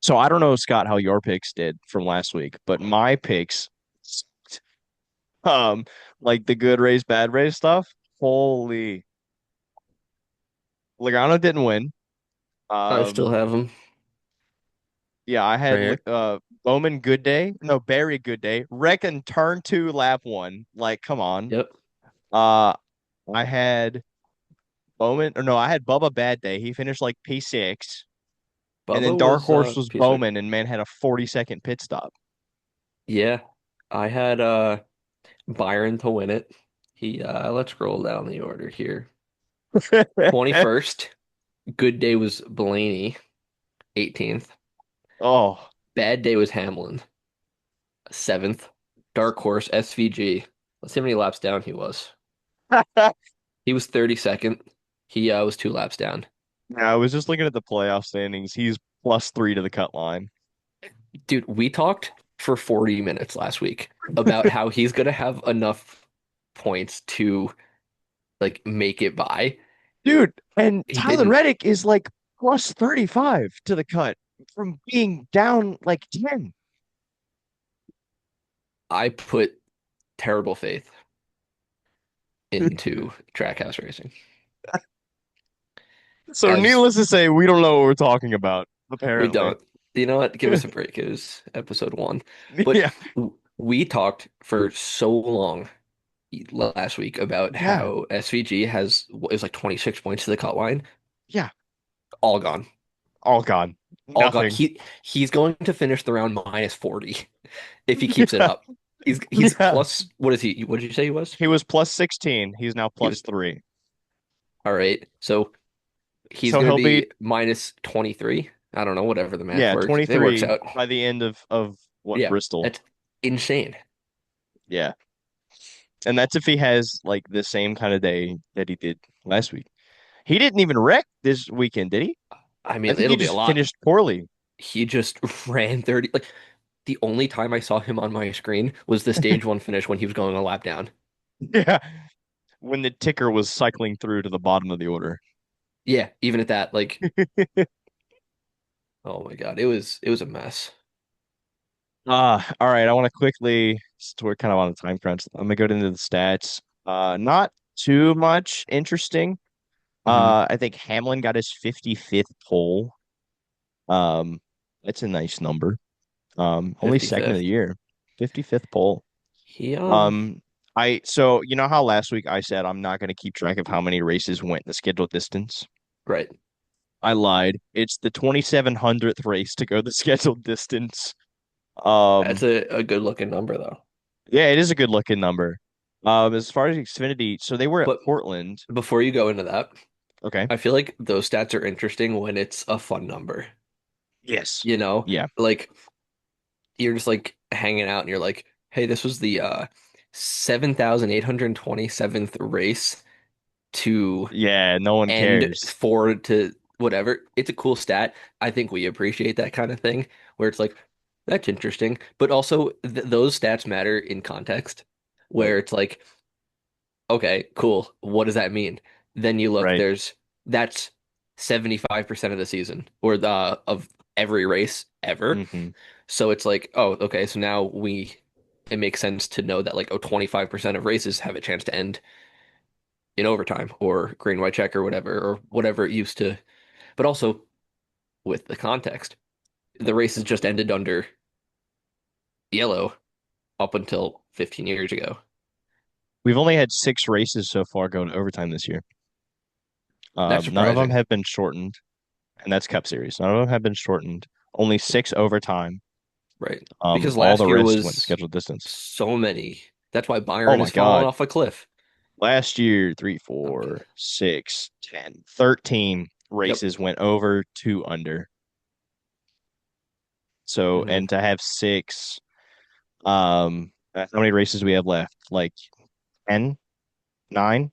So I don't know, Scott, how your picks did from last week, but my picks, um, like the good race, bad race stuff. Holy, Logano didn't win. I still Um, have them yeah, I right had here. Bowman good day, no Barry good day. Reckon turn two, lap one. Like, come on. Yep. Uh, I had Bowman, or no, I had Bubba bad day. He finished like P6, and then Bubba Dark was Horse was P6. Bowman, and man had a 40-second pit stop. Yeah. I had Byron to win it. He let's scroll down the order here. 21st. Good day was Blaney, 18th. Oh, Bad day was Hamlin, 7th. Dark Horse, SVG. Let's see how many laps down he was. He was 32nd. He was 2 laps down. yeah, I was just looking at the playoff standings. He's +3 to the cut line. Dude, we talked for 40 minutes last week about how he's gonna have enough points to like make it by. Dude, and He Tyler didn't. Reddick is like +35 to the cut from being down like 10. I put terrible faith into Trackhouse Racing. So As needless to say, we don't know what we're talking about, we apparently. don't. You know what? Give us a break. It was episode 1. But Yeah. we talked for so long last week about Yeah. how SVG has it was like 26 points to the cut line. Yeah. All gone. All gone. All gone. Nothing. He's going to finish the round minus 40 if he keeps it Yeah. up. He's Yeah. plus what is he? What did you say he was? He was +16. He's now He was +3. all right. So he's So going to he'll be, be minus 23. I don't know, whatever the math yeah, works. It works 23 out. by the end of what, Yeah, Bristol. that's insane. Yeah. And that's if he has like the same kind of day that he did last week. He didn't even wreck this weekend, did he? I I mean, think he it'll be a just lot. finished poorly. He just ran 30. Like the only time I saw him on my screen was the stage one finish when he was going a lap down. Yeah. When the ticker was cycling through to the bottom of the order. Yeah, even at that, like, oh my God, it was a mess. All right. I want to quickly, so we're kind of on a time crunch. I'm gonna go into the stats. Not too much interesting. Hmm. I think Hamlin got his 55th pole. Um, that's a nice number. Only second of the 55th. year. 55th pole. He Um, so you know how last week I said I'm not going to keep track of how many races went the scheduled distance? right. I lied. It's the 2700th race to go the scheduled distance. That's Um, a good looking number though. yeah, it is a good looking number. As far as Xfinity, so they were at But Portland. before you go into that, Okay. I feel like those stats are interesting when it's a fun number. Yes. You know, Yeah. like you're just like hanging out and you're like, hey, this was the 7,827th race to Yeah, no one end cares. forward to whatever. It's a cool stat. I think we appreciate that kind of thing where it's like, that's interesting. But also, th those stats matter in context Right. where it's like, okay, cool. What does that mean? Then you look, Right. that's 75% of the season or the of every race ever. Hmm. So it's like, oh, okay, so now it makes sense to know that like, oh, 25% of races have a chance to end in overtime or green white check or whatever it used to. But also with the context, the races just ended under yellow up until 15 years ago. We've only had 6 races so far go to overtime this year. That's None of them surprising, have been shortened, and that's Cup Series. None of them have been shortened. Only 6 overtime. right? Because All the last year rest went the was scheduled distance. so many. That's why Oh Byron my has fallen God. off a cliff. Last year, three, Okay. four, six, 10, 13 Yep. races went over, two under. So, Hmm. and to have six, how many races do we have left? Like 10, 9?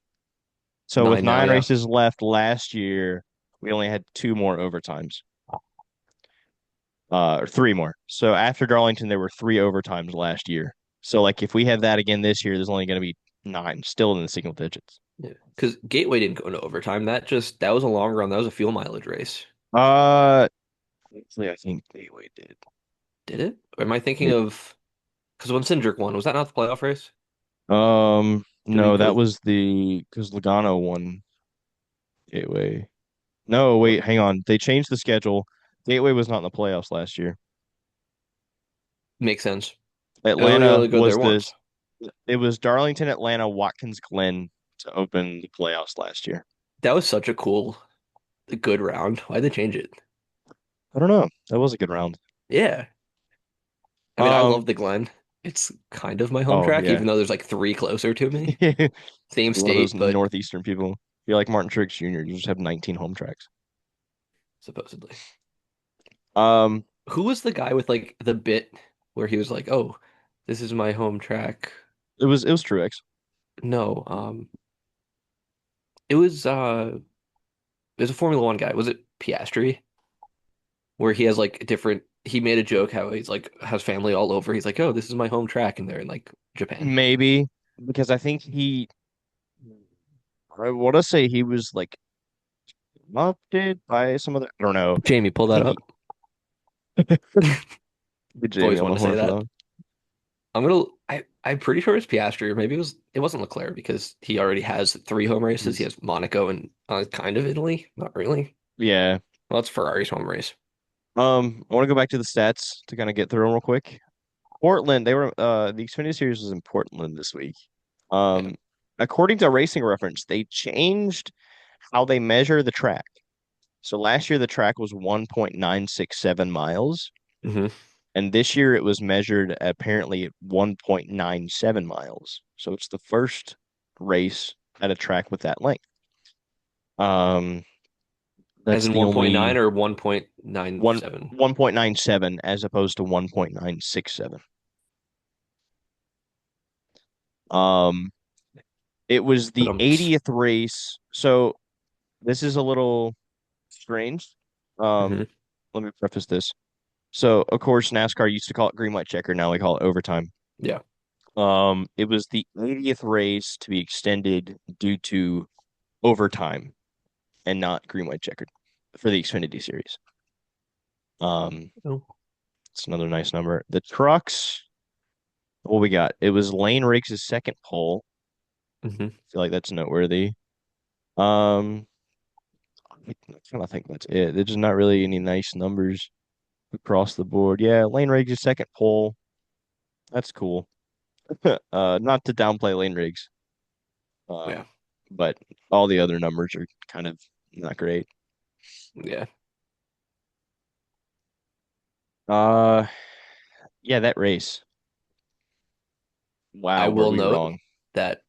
So with 9 now, nine yeah. races left last year, we only had two more overtimes, or three more. So after Darlington, there were three overtimes last year. So like if we have that again this year, there's only going to be nine, still in the single digits. Yeah. Because Gateway didn't go into overtime. That was a long run. That was a fuel mileage race. Uh, Actually, I think Gateway did. Did it? Or am I thinking It, of because when Cindric won, was that not the playoff race? Did we no, that go? was the because Logano won Gateway. No, What wait, hang on. They changed the schedule. Gateway was not in the playoffs last year. makes sense? I Atlanta only go was there once. it was Darlington, Atlanta, Watkins Glen to open the playoffs last year. That was such a good round. Why'd they change it? I don't know. That was a good round. Yeah. I mean, I love Um, the Glen. It's kind of my home oh track, yeah. even though there's like three closer to me. Same One of those state, but northeastern people. You're like Martin Truex Jr. You just have 19 home tracks. supposedly. Um, Who was the guy with like the bit where he was like, "Oh, this is my home track"? it was Truex. No, it was it was a Formula One guy. Was it Piastri? Where he has like different. He made a joke how he's like has family all over. He's like, "Oh, this is my home track," and they're in like Japan. Maybe because I think I want to say he was like adopted by some other. I don't know. Jamie, pull I that think up. he. Good I've Jamie always on wanted the to say horn for that that. one. I'm pretty sure it's Piastri, or maybe it wasn't Leclerc because he already has three home races. He He's has Monaco and kind of Italy. Not really. yeah. Well, it's Ferrari's home race. I want to go back to the stats to kind of get through them real quick. Portland, they were the Xfinity Series was in Portland this week. Yeah. Um, according to Racing Reference, they changed how they measure the track. So last year the track was 1.967 miles, hmm and this year it was measured apparently at 1.97 miles. So it's the first race at a track with that length. Um, As that's in the 1.9 only or one 1.97. 1.97 as opposed to 1.967. Um, it was But the 80th race. So this is a little strange. Um, mhm. let me preface this. So, of course, NASCAR used to call it green, white checker. Now we call it overtime. Yeah. It was the 80th race to be extended due to overtime and not green, white checkered for the Xfinity Series. Um, Oh. it's another nice number. The trucks, what we got? It was Lane Riggs' second pole. hmm I feel like that's noteworthy. Um, I kind of think that's it. There's just not really any nice numbers across the board. Yeah, Lane Riggs' second pole. That's cool. Not to downplay Lane Riggs. Yeah. Um, but all the other numbers are kind of not great. Yeah. Uh, yeah, that race. I Wow, were will we note wrong? that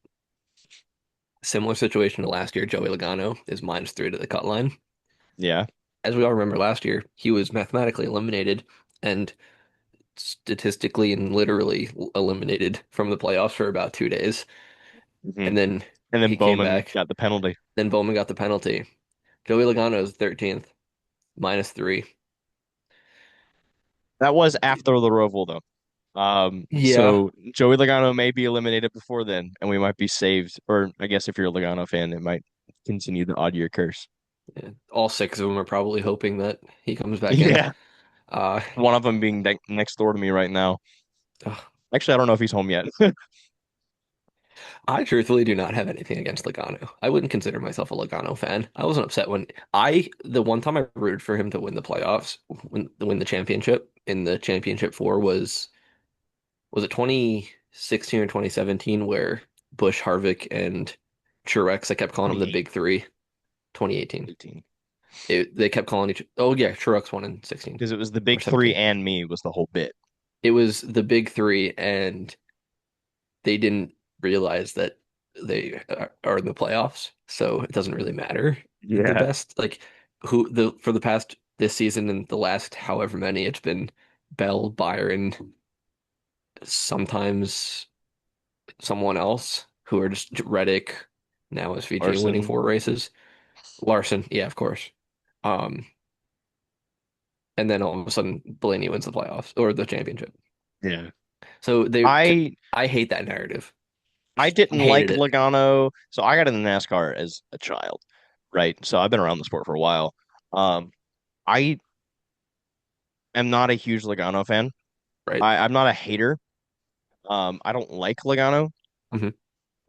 similar situation to last year, Joey Logano is -3 to the cut line. Yeah. As we all remember last year, he was mathematically eliminated and statistically and literally eliminated from the playoffs for about 2 days. hmm And then And then he came Bowman back. got the penalty. Then Bowman got the penalty. Joey Logano is 13th, -3. That was after the Roval, though. Yeah. So Joey Logano may be eliminated before then, and we might be saved. Or I guess if you're a Logano fan, it might continue the odd year curse. Yeah. All six of them are probably hoping that he comes back in. Yeah. Uh, One of them being next door to me right now. ugh. Actually, I don't know if he's home yet. I truthfully do not have anything against Logano. I wouldn't consider myself a Logano fan. I wasn't upset when the one time I rooted for him to win the playoffs, win the championship in the championship four was it 2016 or 2017 where Bush, Harvick, and Truex, I kept calling them the big three. 2018. 2018. They kept calling oh yeah, Truex won in 16 Because it was the or big three 17. and me was the whole bit. It was the big three, and they didn't realize that they are in the playoffs, so it doesn't really matter the Yeah. best. Like who the for the past this season and the last however many, it's been Bell, Byron, sometimes someone else who are just Reddick now is VJ winning Larson. four races. Larson, yeah, of course. Um, and then all of a sudden Blaney wins the playoffs or the championship. Yeah. So I I hate that narrative. I didn't like Hated it. Logano, so I got into NASCAR as a child, right? So I've been around the sport for a while. Um, I am not a huge Logano fan. right? I'm not a hater. I don't like Logano. Hmm.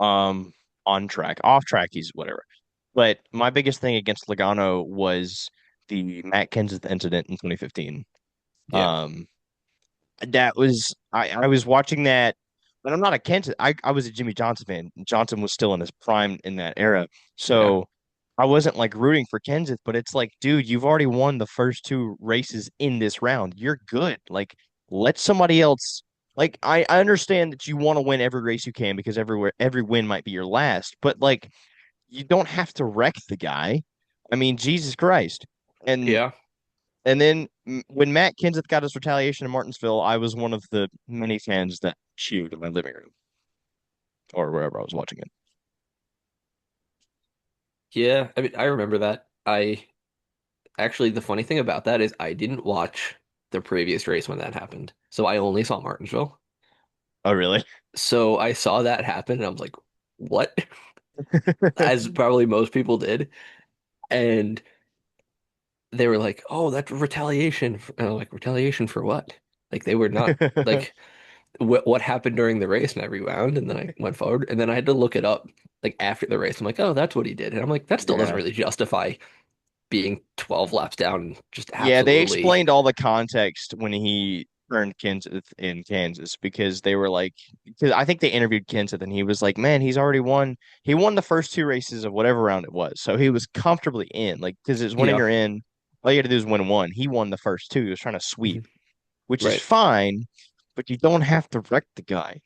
Um, on track, off track, he's whatever. But my biggest thing against Logano was the Matt Kenseth incident in 2015. Yeah, Um, that was I was watching that, but I'm not a Kenseth. I was a Jimmy Johnson fan. Johnson was still in his prime in that era, yeah, so I wasn't like rooting for Kenseth. But it's like, dude, you've already won the first two races in this round. You're good. Like, let somebody else. Like, I understand that you want to win every race you can because every win might be your last, but like, you don't have to wreck the guy. I mean, Jesus Christ. And yeah. and then when Matt Kenseth got his retaliation in Martinsville, I was one of the many fans that cheered in my living room or wherever I was watching it. Yeah, I mean, I remember that. I actually, the funny thing about that is I didn't watch the previous race when that happened. So I only saw Martinsville. Oh, really? So I saw that happen and I was like, what? As probably most people did. And they were like, oh, that's retaliation. And I'm like, retaliation for what? Like, they were not like, what happened during the race? And I rewound and then I went forward and then I had to look it up like after the race. I'm like, oh, that's what he did. And I'm like, that still doesn't Yeah. really justify being 12 laps down and just Yeah, they absolutely. explained all the context when he turned Kenseth in Kansas because they were like, because I think they interviewed Kenseth and he was like, man, he's already won. He won the first two races of whatever round it was. So he was comfortably in, like, because it's when Yeah. you're in, all you got to do is win one. He won the first two. He was trying to Mhm. sweep, which is Right. fine, but you don't have to wreck the guy.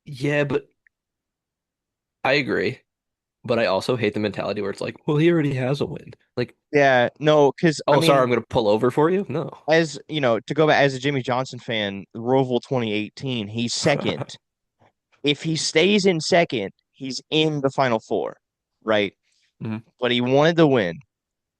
Yeah, but I agree. But I also hate the mentality where it's like, well, he already has a win. Like, Yeah, no, because I oh, sorry, mean, I'm gonna pull over for you. No. as you know, to go back as a Jimmy Johnson fan, Roval 2018, he's second. If he stays in second, he's in the final four, right? Mhm. But he wanted to win.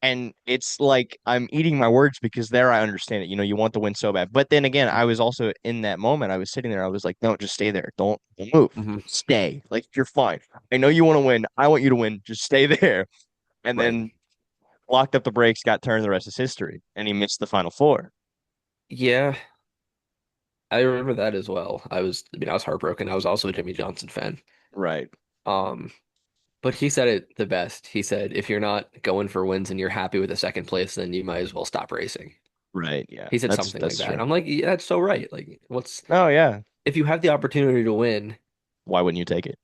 And it's like I'm eating my words because there I understand it. You know, you want to win so bad. But then again, I was also in that moment. I was sitting there. I was like, no, just stay there. Don't move. Hmm. Just stay. Like you're fine. I know you want to win. I want you to win. Just stay there. And Right. then locked up the brakes, got turned. The rest is history. And he missed the final four. Yeah, I remember that as well. I mean, I was heartbroken. I was also a Jimmy Johnson fan. Right. Um, but he said it the best. He said, if you're not going for wins and you're happy with the second place, then you might as well stop racing. Right. Yeah. He said That's something like that's that. And true. I'm like, yeah, that's so right. Like, Oh yeah. if you have the opportunity to win, Why wouldn't you take it?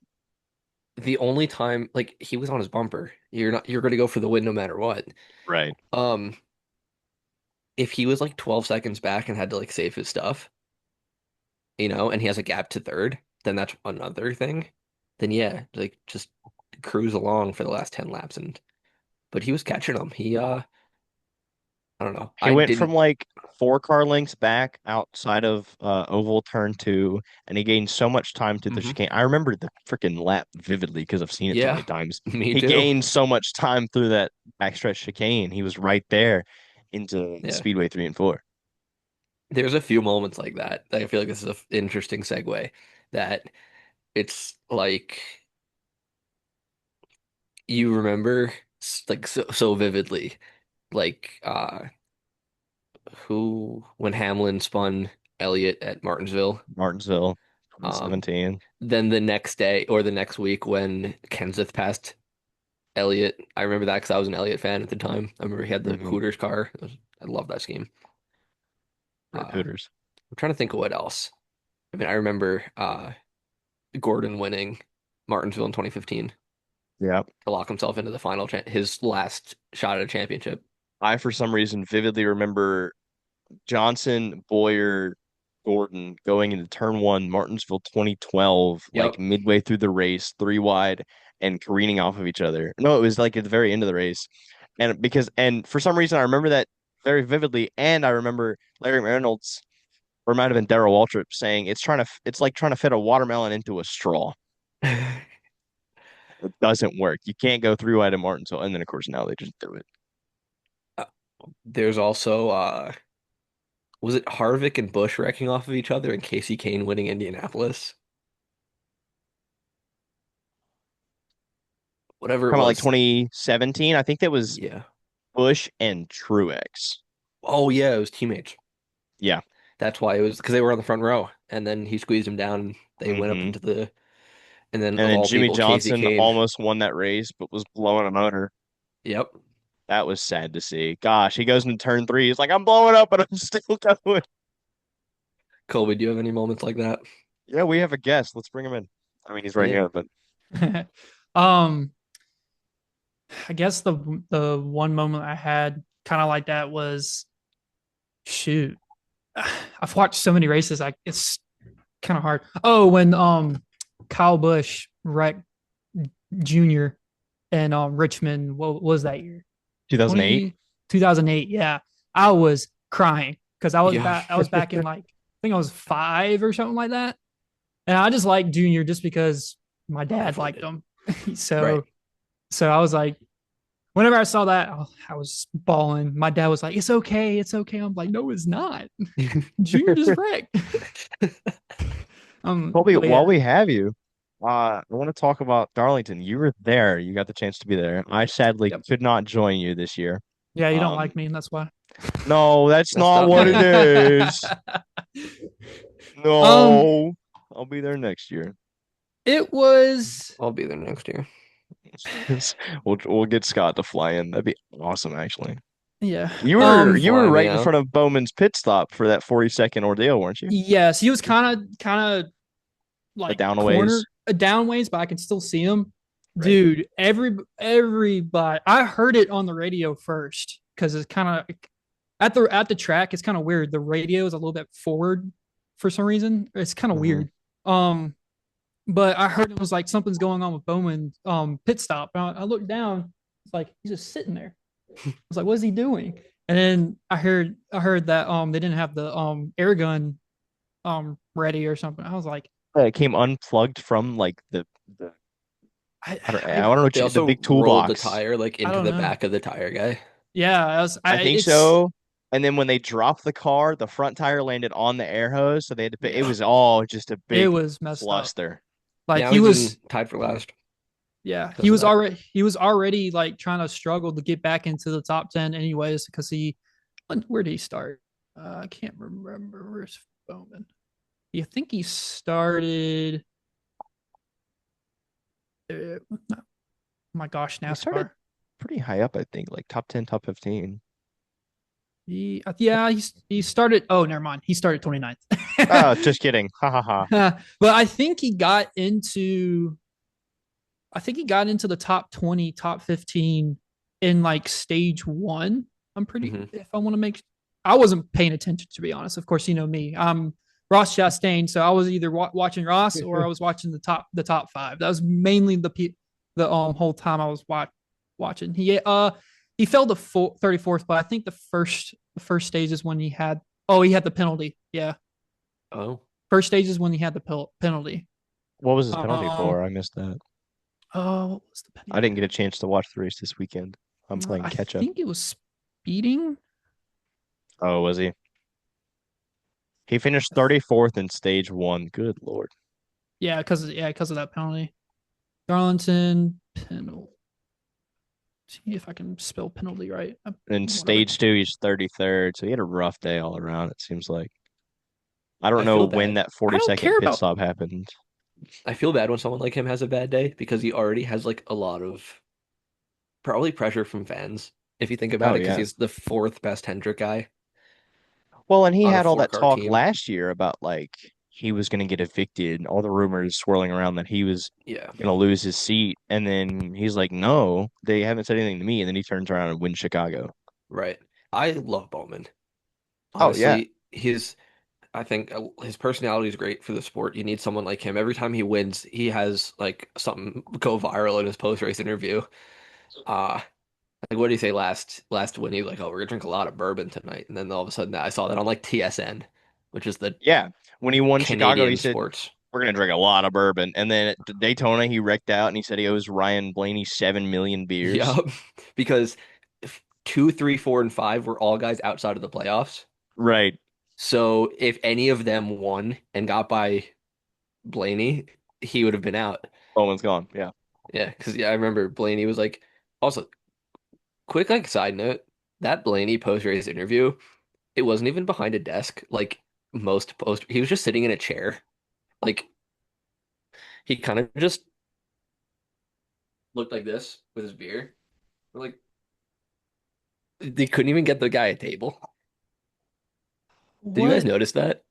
the only time, like, he was on his bumper. You're going to go for the win no matter what. Right. Um, if he was like 12 seconds back and had to like save his stuff, and he has a gap to third, then that's another thing. Then yeah, like just cruise along for the last 10 laps but he was catching them. I don't know. He I went from didn't. like 4 car lengths back outside of oval turn two, and he gained so much time to the Hmm. chicane. I remember the freaking lap vividly because I've seen it so Yeah, many times. me He too. gained so much time through that backstretch chicane. He was right there into Yeah. Speedway 3 and 4. There's a few moments like that. I feel like this is an interesting segue that it's like you remember like so vividly like who when Hamlin spun Elliott at Martinsville. Martinsville, Um, 2017. then the next day or the next week when Kenseth passed Elliott, I remember that because I was an Elliott fan at the time. I remember he had the Mm-hmm. Hooters car. I love that scheme. Rip I'm Hooters. trying to think of what else. I mean, I remember Gordon winning Martinsville in 2015 Yeah. to lock himself into the final, his last shot at a championship. I, for some reason, vividly remember Johnson, Boyer, Gordon going into turn one, Martinsville 2012, like Yep. midway through the race, three wide and careening off of each other. No, it was like at the very end of the race. And for some reason I remember that very vividly. And I remember Larry Reynolds, or it might have been Darrell Waltrip saying it's like trying to fit a watermelon into a straw. It doesn't work. You can't go three wide in Martinsville. And then of course now they just do it. Uh, There's also was it Harvick and Bush wrecking off of each other and Casey Kane winning Indianapolis? Whatever it Talking about like was. 2017, I think that was Yeah. Bush and Truex. Oh yeah, it was teammates. Yeah. That's why it was because they were on the front row, and then he squeezed him down, and they went up hmm into the. And then And of then all Jimmy people, Casey Johnson came. almost won that race, but was blowing a motor. Yep. That was sad to see. Gosh, he goes into turn three. He's like, I'm blowing up, but I'm still going. Kolby, do you have any moments like that? Yeah, we have a guest. Let's bring him in. I mean, he's right Yeah. here, but um, I guess the one moment I had kind of like that was shoot. I've watched so many races, like it's kind of hard. Oh, when Kyle Busch wrecked Junior and Richmond, what was that year? 2008. 2008. Yeah. I was crying because Yeah. I was back in like I think I was 5 or something like that. And I just liked Junior just because my I dad definitely liked did. him. Right. so so I was like, whenever I saw that, I was bawling. My dad was like, "It's okay, it's okay." I'm like, "No, it's not. Junior just wrecked." Colby, But while yeah, we have you, I want to talk about Darlington. You were there. You got the chance to be there. I sadly yep, could not join you this year. yeah. You don't Um, like me, and that's why. no, that's Messed not up, what it man. is. um, No, I'll be there next year. it was I'll be there next year. We'll get Scott to fly in. That'd be awesome, actually. yeah. You were Fly me right in out. front of Bowman's pit stop for that 40-second ordeal, weren't you? Yes, he was kind of A like downaways. corner a downways, but I can still see him. Right. Dude, everybody I heard it on the radio first because it's kind of at the track, it's kind of weird. The radio is a little bit forward for some reason. It's kind of hmm weird. Um, but I heard it was like something's going on with Bowman pit stop. And I looked down, it's like he's just sitting there. I was like, what is he doing? And then I heard that they didn't have the air gun ready or something. I was like, It came unplugged from like the I I don't know They the also big rolled the toolbox. tire like I into don't the know. back of the tire guy. Yeah, I think it's so. And then when they dropped the car, the front tire landed on the air hose, so they had to pay. It yeah, was all just a it big was messed up. cluster. Like Now he he's was in tied for last yeah, because of that. he was already like trying to struggle to get back into the top 10 anyways because where did he start? I can't remember where's Bowman. You think he started oh my gosh, He started NASCAR. pretty high up, I think, like top 10, top 15. He started oh, never mind. He started 29th. Oh, just kidding. Ha ha ha. But I think he got into the top 20, top 15 in like stage one. I'm pretty, Hmm. if I want to make, I wasn't paying attention to be honest. Of course, you know me. I'm Ross Chastain. So I was either watching Ross or I was watching the top five. That was mainly the whole time I was watching. He fell to 34th, but I think the first stage is when he had the penalty. Yeah. Oh, First stage is when he had the penalty. What was his penalty Um, for? I missed that. what was the I penalty? didn't get a chance to watch the race this weekend. I'm playing I catch up. think it was speeding. Oh, was he? He finished 34th in stage one. Good Lord. Because of that penalty. Darlington penalty. See if I can spell penalty right. In Whatever. stage two, he's 33rd. So he had a rough day all around, it seems like. I don't I know feel when bad. that I don't 40-second care pit about. stop happened. I feel bad when someone like him has a bad day because he already has like a lot of probably pressure from fans if you think about Oh, it because yeah. he's the fourth best Hendrick guy Well, and he on a had all four that car talk team. last year about like he was going to get evicted, all the rumors swirling around that he was Yeah, going to lose his seat. And then he's like, no, they haven't said anything to me. And then he turns around and wins Chicago. right. I love Bowman. Oh, yeah. Honestly, I think his personality is great for the sport. You need someone like him. Every time he wins, he has like something go viral in his post race interview. Uh like what did he say last win? He was like, "Oh, we're gonna drink a lot of bourbon tonight," and then all of a sudden, I saw that on like TSN, which is the Yeah. When he won Chicago, he Canadian said, sports. we're going to drink a lot of bourbon. And then at Daytona, he wrecked out and he said he owes Ryan Blaney 7 million beers. Yup, because two, three, four, and five were all guys outside of the playoffs. Right. So if any of them won and got by Blaney, he would have been out. Bowman's gone. Yeah. Yeah, because I remember Blaney was like, also quick like side note. that Blaney post-race interview, it wasn't even behind a desk like most post. He was just sitting in a chair. Like he kind of just looked like this with his beer. Like they couldn't even get the guy a table. Did you guys What? notice that?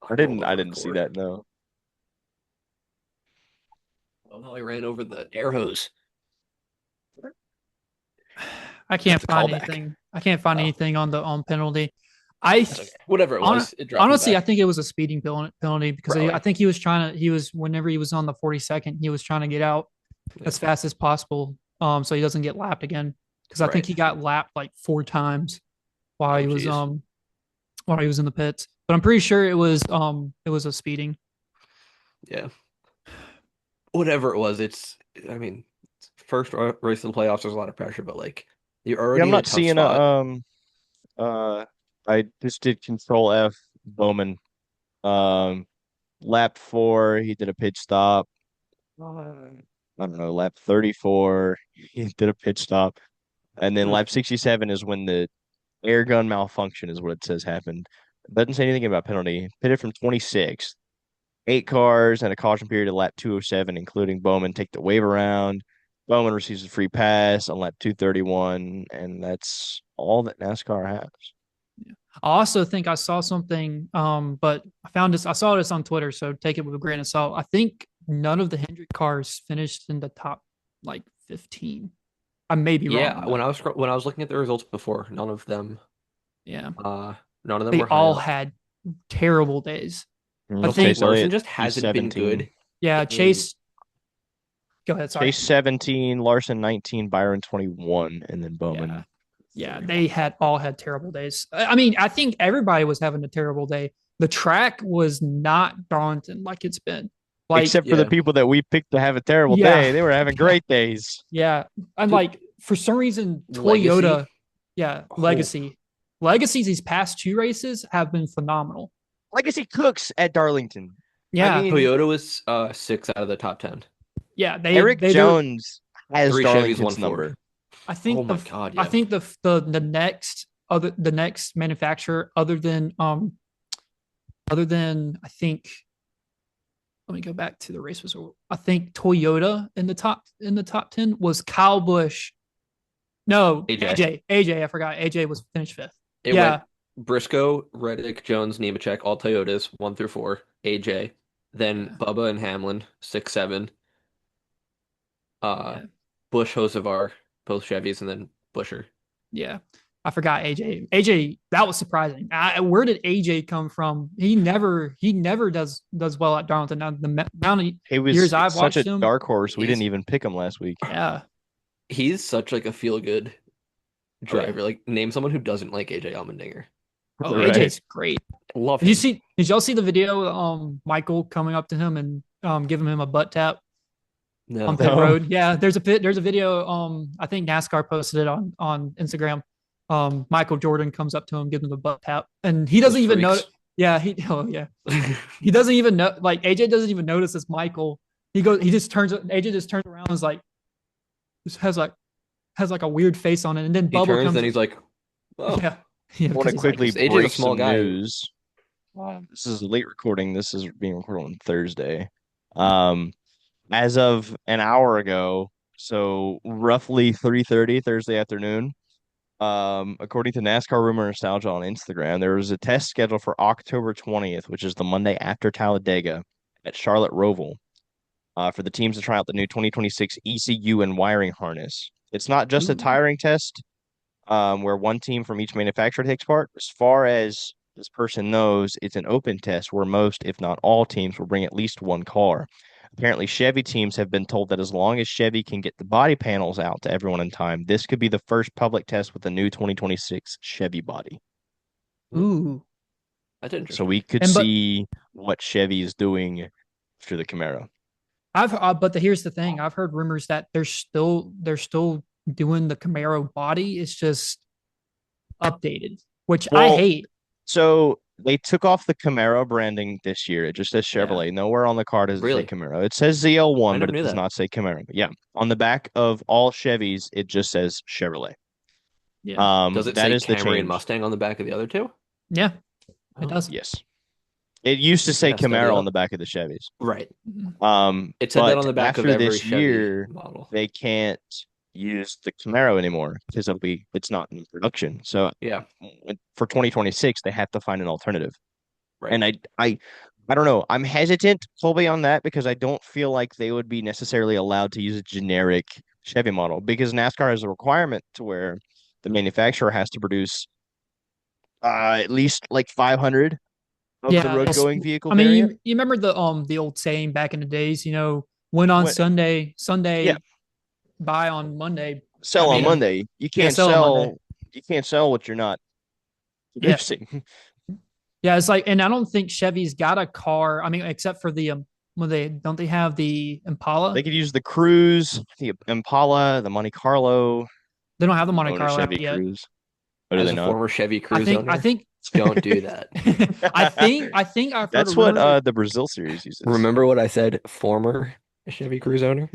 I Roll didn't I over didn't see record. that, no. Oh no, I ran over the air hose. I That's can't the find callback. anything. I can't find Oh, anything on the on penalty. I that's okay. Whatever it on was, it dropped me honestly, I back. think it was a speeding penalty because I Probably. think he was trying to. He was whenever he was on the 42nd, he was trying to get out Yeah. as fast as possible, so he doesn't get lapped again. Because I think Right. he got lapped like 4 times while Oh, he was geez. in the pits. But I'm pretty sure it was a speeding. Yeah. Whatever it was, it's. I mean, first race of the playoffs, there's a lot of pressure, but like you're Yeah, I'm already in a not tough seeing a spot. uh I just did Control F Bowman. Um lap 4, he did a pitch stop. I don't know, lap 34, he did a pitch stop. And then Hmm. lap 67 is when the air gun malfunction is what it says happened. It doesn't say anything about penalty. Pitted from 26. 8 cars and a caution period at lap 207, including Bowman, take the wave around. Bowman receives a free pass on lap 231, and that's all that NASCAR has. I also think I saw something, but I saw this on Twitter, so take it with a grain of salt. I think none of the Hendrick cars finished in the top like 15. I may be wrong Yeah, on that. when I was looking at the results before, Yeah. uh, none of them They were high all up. had terrible days. I Before think, Chase Larson Elliott, just he's hasn't been 17. good yeah, in. Chase, go ahead. Sorry. Chase 17, Larson 19, Byron 21, and then Yeah. Bowman Yeah. 31. They had all had terrible days. I mean, I think everybody was having a terrible day. The track was not Darlington like it's been. Like, Except for the Yeah, people that we picked to have a terrible yeah. day. They were having Yeah. great days. Yeah. And dude, like for some reason, Legacy. Toyota, yeah, Oh, Legacies these past 2 races have been phenomenal. Legacy Cooks at Darlington. I Yeah. mean, Toyota was 6 out of the top 10. Yeah. Eric They're Jones has 3 Chevys, one Darlington's Ford. number. I Oh think my God, I yeah. think the next manufacturer other than I think let me go back to the race result. I think Toyota in the top 10 was Kyle Busch. No, AJ. I forgot. AJ was finished fifth. It went Yeah. Briscoe, Reddick, Jones, Nemechek, all Toyotas, 1 through 4. AJ. Then Yeah. Bubba and Hamlin, 6, 7. Uh, Yeah. Bush, Hocevar, both Chevys, and then Busher. Yeah. I forgot AJ. AJ, that was surprising. Where did AJ come from? He never does well at Darlington. Now, the amount of He was years I've such a watched him, dark horse. We didn't He's even pick him last week. yeah. he's such like a feel good Oh yeah. driver. Like name someone who doesn't like AJ Allmendinger. Oh, Right. AJ's great. Love him. Did y'all see the video Michael coming up to him and giving him a butt tap on No. pit No. road? Yeah, there's a video I think NASCAR posted it on Instagram. Michael Jordan comes up to him, gives him a butt tap, and he Those doesn't even know. freaks. Yeah, he doesn't even know. Like AJ doesn't even notice it's Michael. He just turns. AJ just turns around and is like, just has like a weird face on it, and then He Bubba turns, comes. then he's like, "Oh, Yeah, yeah, I want because to he's like, quickly AJ's a break small some guy." news. This is late recording. This is being recorded on Thursday. Um, as of an hour ago, so roughly 3:30 Thursday afternoon, according to NASCAR Rumor Nostalgia on Instagram, there was a test scheduled for October 20th, which is the Monday after Talladega at Charlotte Roval, for the teams to try out the new 2026 ECU and wiring harness. It's not just a ooh, tiring test, where one team from each manufacturer takes part. As far as this person knows, it's an open test where most, if not all, teams will bring at least one car. Apparently, Chevy teams have been told that as long as Chevy can get the body panels out to everyone in time, this could be the first public test with the new 2026 Chevy body. hmm, ooh, that's So interesting." we could and but see what Chevy is doing after the Camaro. here's the thing. I've heard rumors that they're still doing the Camaro body. It's just updated, which I Well, hate. so they took off the Camaro branding this year. It just says Yeah. Chevrolet. Nowhere on the car does it say Really? Camaro. It says I ZL1, but never it knew does that. not say Camaro. But yeah, on the back of all Chevys, it just says Chevrolet. Yeah. Does it That say is the Camry and change. Mustang on the back of the other two? Yeah, it Oh, does. Yes. It used to I say gotta study Camaro on the up. back of the Chevys. Right. Mhm. It said that on But the back of after every this Chevy year, model. they can't use the Camaro anymore because it's not in production. So Yeah, for 2026, they have to find an alternative. right. And I don't know. I'm hesitant, Colby, on that because I don't feel like they would be necessarily allowed to use a generic Chevy model because NASCAR has a requirement to where the manufacturer has to produce at least like 500 of the Yeah, road going vehicle I mean, variant. you remember the old saying back in the days, win on What? Sunday, Yeah, buy on Monday. I sell on mean, Monday. yeah, sell on Monday. You can't sell what you're not Yeah, producing. yeah. It's like, and I don't think Chevy's got a car. I mean, except for the when they don't they have the They Impala? could use the Cruise, the Impala, the Monte Carlo. They don't have the Monte Own a Carlo out Chevy yet. Cruise. Or do As they a not? former Chevy I Cruise think I owner, think don't do that. I think I've heard a That's what rumor. the Brazil series uses. Remember what I said, former Chevy Cruise owner?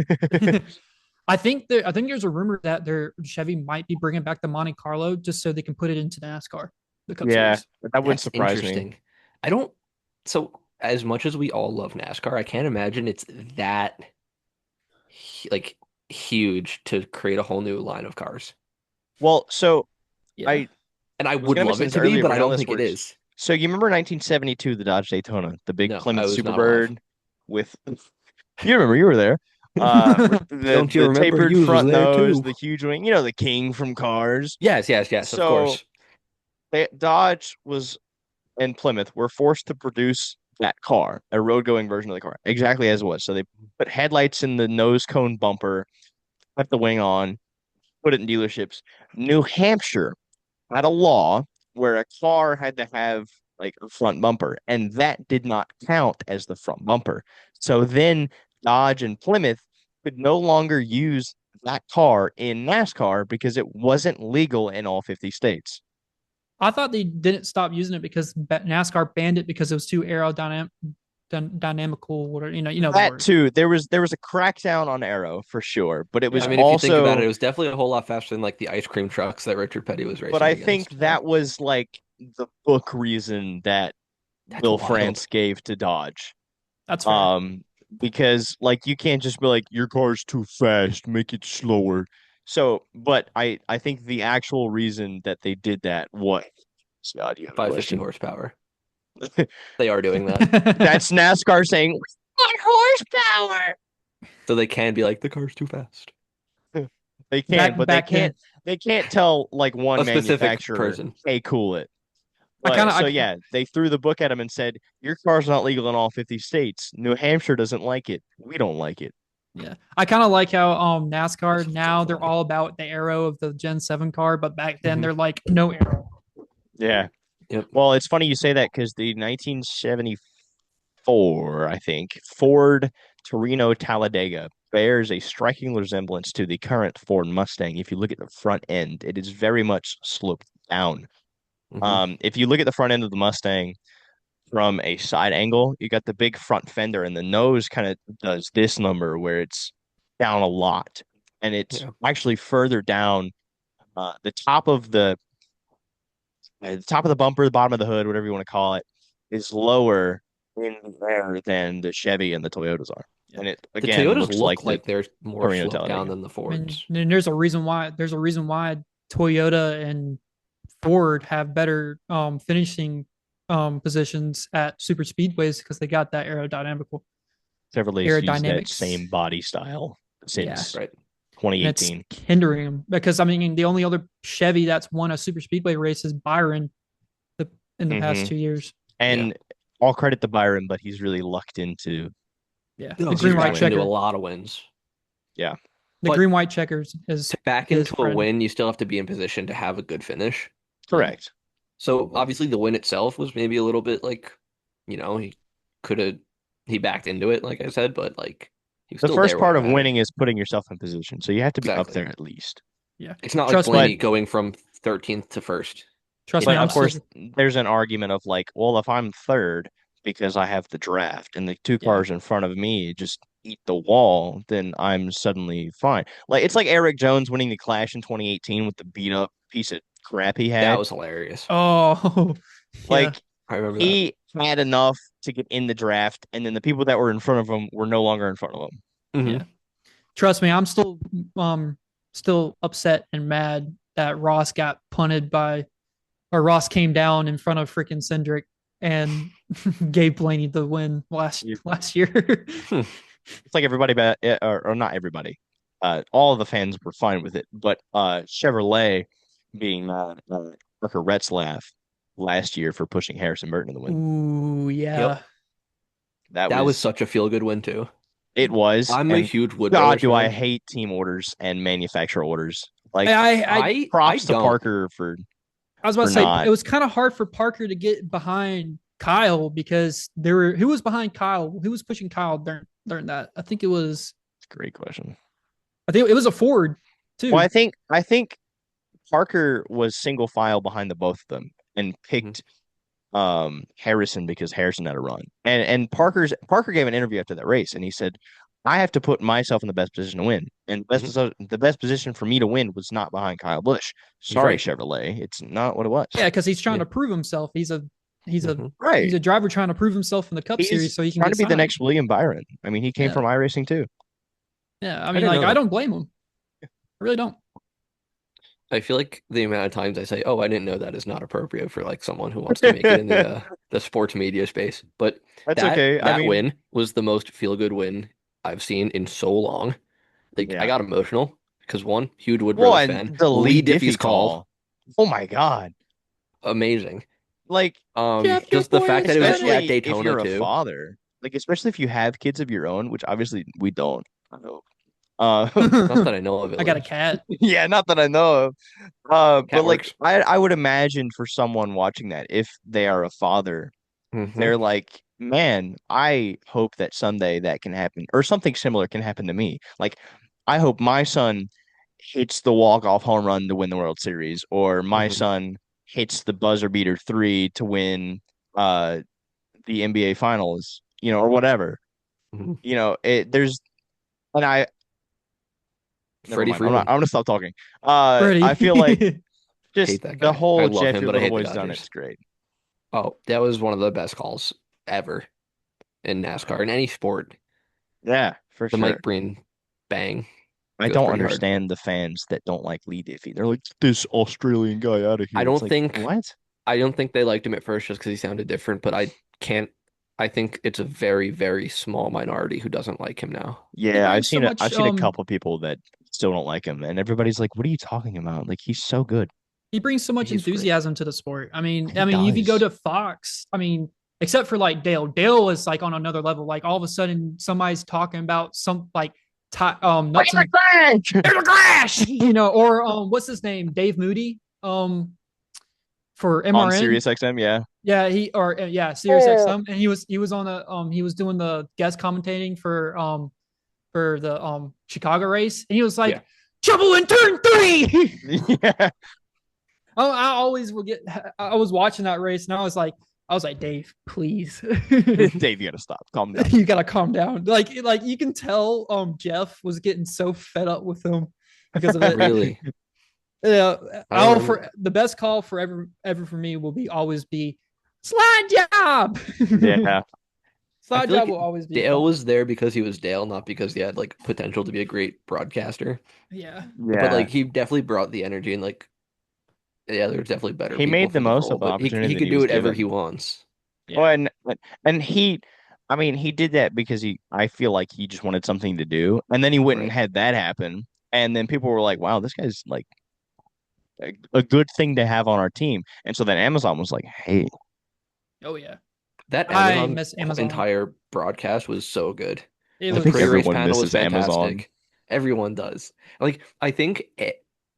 I think there's a rumor that their Chevy might be bringing back the Monte Carlo just so they can put it into NASCAR, the Cup Yeah, Series. that wouldn't That's surprise me. interesting. I don't, so as much as we all love NASCAR, I can't imagine it's that like huge to create a whole new line of cars. Well, so Yeah. I And I was would gonna love mention it this to be, earlier, but but I how don't this think it works. is. So you remember 1972, the Dodge Daytona, the big No, I Plymouth was not alive. Superbird with you remember you were there. With the Don't you the remember? tapered You was front there nose, too. the huge wing, you know, the king from Cars. Yes, yes, yes, of So course. Dodge was and Plymouth were forced to produce that car, a road going version of the car, exactly as it was. So they put headlights in the nose cone bumper, put the wing on, put it in dealerships. New Hampshire had a law where a car had to have like a front bumper, and that did not count as the front bumper. So then Dodge and Plymouth could no longer use that car in NASCAR because it wasn't legal in all 50 states. I thought they didn't stop using it because NASCAR banned it because it was too dynamical. Whatever you know the That word. too, there was a crackdown on Aero for sure, but it I was Yeah. mean, if you think about it, also, it was definitely a whole lot faster than like the ice cream trucks that Richard Petty was but racing I think against. Yeah. that was like the book reason that That's Will wild. France gave to Dodge. That's fair. Um, because like you can't just be like your car's too fast, make it slower. So, but I think the actual reason that they did that, what? Scott, you have a 550 question. horsepower. They are doing that. That's NASCAR saying what horsepower? So they can be like, the car's too fast. They can, back but they back then, can't tell like one A specific manufacturer, person. hey, cool it. I kind But of so I yeah, they threw the book at him and said, your car's not legal in all 50 states. New Hampshire doesn't like it. We don't like it. yeah, I kind of like how This NASCAR was so now they're funny. all about the arrow of the Gen 7 car, but back then Mhm. they're like no arrow. Yeah. Yep. Well, it's funny you say that because the 1974, I think, Ford Torino Talladega bears a striking resemblance to the current Ford Mustang. If you look at the front end, it is very much sloped down. Hmm. If you look at the front end of the Mustang from a side angle, you got the big front fender, and the nose kind of does this number where it's down a lot, and it's Yeah. actually further down. The top of the top of the bumper, the bottom of the hood, whatever you want to call it, is lower in the air than the Chevy and the Toyotas are. Yeah. And it The again Toyotas looks like look the like they're more Torino sloped down Talladega. than the I mean, Fords. and there's a reason why Toyota and Ford have better finishing positions at super speedways because they got that Chevrolet's used that aerodynamics. same body style Yeah, since Right. and it's 2018. hindering them because I mean the only other Chevy that's won a super speedway race is Byron the, in the past Hmm. 2 years. Yeah. And all credit to Byron, but he's really lucked into Yeah, No, the he's green series white backed into a wins. checker, lot of wins. Yeah. the But green white checkers is to back his into a friend. win, you still have to be in position to have a good finish. Yeah, Correct. So obviously the win itself was maybe a little bit like, he could have he backed into it, like I said, but like he was The still first there when part it of mattered. winning is putting yourself in position. So you have to be up Exactly. there at least. yeah. It's not like Trust But Blaney me, going from 13th to first trust in me. but I'm of Iowa. course still there's an argument of like, well, if I'm third because I have the draft and the two yeah. cars in front of me just eat the wall, then I'm suddenly fine. Like it's like Eric Jones winning the Clash in 2018 with the beat up piece of crap he That had. was hilarious. Oh, yeah. Like I remember that. he had enough to get in the draft, and then the people that were in front of him were no longer in front of him. Yeah. Hmm. Trust me, I'm still upset and mad that Ross got punted by or Ross came down in front of freaking Cindric and gave Blaney the win last year. It's like everybody, or not everybody, all of the fans were fine with it, but Chevrolet being Parker Retzlaff last year for pushing Harrison Burton to the win. Ooh, Yep. yeah. That That was was such a feel good win too. it was, I'm a and huge Wood God, Brothers do I fan. hate team orders and manufacturer orders. Like I props to don't. Parker I was about for to say not. it was kind of hard for Parker to get behind Kyle because there were who was behind Kyle? Who was pushing Kyle during that? Great question. I think it was a Ford Well, too. I think Parker was single file behind the both of them and Mhm. picked Harrison because Harrison had a run. And Parker gave an interview after that race and he said, I have to put myself in the best position to win. And Mhm. the best position for me to win was not behind Kyle Busch. He's Sorry, right. Chevrolet. It's not what it was. Yeah, because he's trying Yeah. to prove himself. He's a Hmm. he's Right. a driver trying to prove himself in the Cup Series He's so he can trying get to be the signed. next William Byron. I mean, he came Yeah, from iRacing too. yeah. I I mean, didn't like know I that. don't blame him. I really don't. I feel like the amount of times I say, "Oh, I didn't know that," is not appropriate for like someone who wants to make it in the sports media space. But That's that okay. I that mean, win was the most feel good win I've seen in so long. Like I yeah. got emotional because one, huge Wood Well, Brothers and fan. the Lee Lee Diffie's Diffie call, call. Oh my God. amazing. Like, Jeff, your Just the boy fact is that it was better. at especially if Daytona you're a too. father, like especially if you have kids of your own, which obviously we don't. I hope. Not that I know of, at I got a least. cat. Yeah, not that I know of. But Cat like works. I would imagine for someone watching that, if they are a father, Hmm. they're like, man, I hope that someday that can happen, or something similar can happen to me. Like, I hope my son hits the walk-off home run to win the World Series, or my Hmm. son hits the buzzer beater three to win uh the NBA Finals, or whatever. Hmm. There's and I never Freddie mind. I'm Freeman. gonna stop talking. I feel like Freddie. just Hate that the guy. I whole love Jeff, him, your but I little hate the boy's done Dodgers. it's great. Oh, that was one of the best calls ever in NASCAR in any sport. Yeah, for The sure. Mike Breen bang I goes don't pretty hard. understand the fans that don't like Lee Diffie. They're like, this Australian guy out of I here. It's don't like, think what? I don't think they liked him at first just because he sounded different, but I can't. I think it's a very, very small minority who doesn't like him now. He Yeah, brings so I've much seen a couple people that still don't like him, and everybody's like, "What are you talking about? Like, he's so good." he brings so much He's great. enthusiasm to the sport. I mean, He if you go does. to Fox, I mean, except for like Dale is like on another level. Like all of a sudden, somebody's talking about some like nuts and there's a crash, or what's his name, Dave Moody, for On MRN. Sirius XM, yeah. Yeah, yeah, Sirius Oh. XM, and he was on the he was doing the guest commentating for the Chicago race, and he was Yeah. like, "Trouble in turn three." Yeah. I always will get. I was watching that race, and I was like, Dave, please, Dave, you gotta stop. Calm down. you gotta calm down. Like you can tell, Jeff was getting so fed up with him because of it. Really. Yeah, I don't I'll remember. for the best call for ever for me will be always be slide job. Yeah. I Slide feel job like will always be a Dale call. was there because he was Dale, not because he had like potential to be a great broadcaster. Yeah, But Yeah. like he definitely brought the energy and like yeah, there's definitely better He people made the for the most role, of the but he opportunity he that could he do was whatever he given. wants. Oh, yeah. and I mean, he did that because I feel like he just wanted something to do, and then he went and Right. had that happen, and then people were like, "Wow, this guy's like a good thing to have on our team." And so then Amazon was like, "Hey, Oh yeah. That I Amazon miss Amazon. entire broadcast was so good. It I The think was pre-race everyone panel was misses Amazon." fantastic. Everyone does. Like I think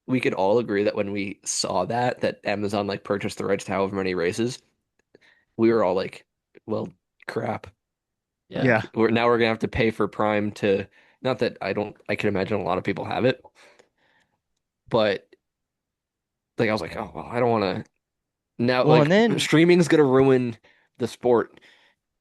we could all agree that when we saw that Amazon like purchased the rights to however many races, we were all like, well, crap. yeah. Yeah. We're gonna have to pay for Prime to not that I can imagine a lot of people have it, but like I was like, oh well, I don't want to now Well, and like then streaming's gonna ruin the sport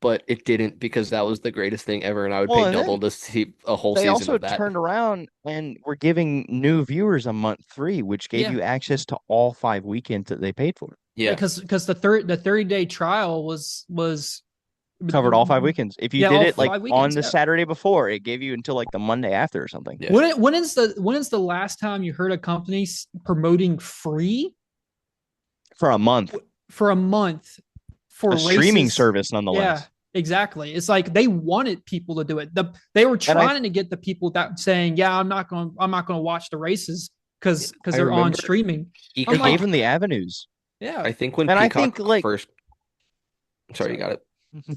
but it didn't because that was the greatest thing ever, and I would pay Well, and double then to see a whole they season also of that. turned around and were giving new viewers a month free, which gave Yeah, you access to all 5 weekends that they paid for. yeah, Yeah, because the 30-day trial was Covered all 5 weekends. If you yeah, did all it like five on weekends. the Yeah. Saturday before, it gave you until like the Monday after or something yeah. When is the last time you heard a company promoting free for a month. for a month A for streaming races? service, Yeah, nonetheless. exactly. It's like they wanted people to do it. They were And I trying to get the people that saying, "Yeah, I'm not going to watch the races because I they're on remember streaming." I'm it gave like, Peacock. them the avenues. yeah, I think when And I think Peacock like first, sorry, you sorry. got it.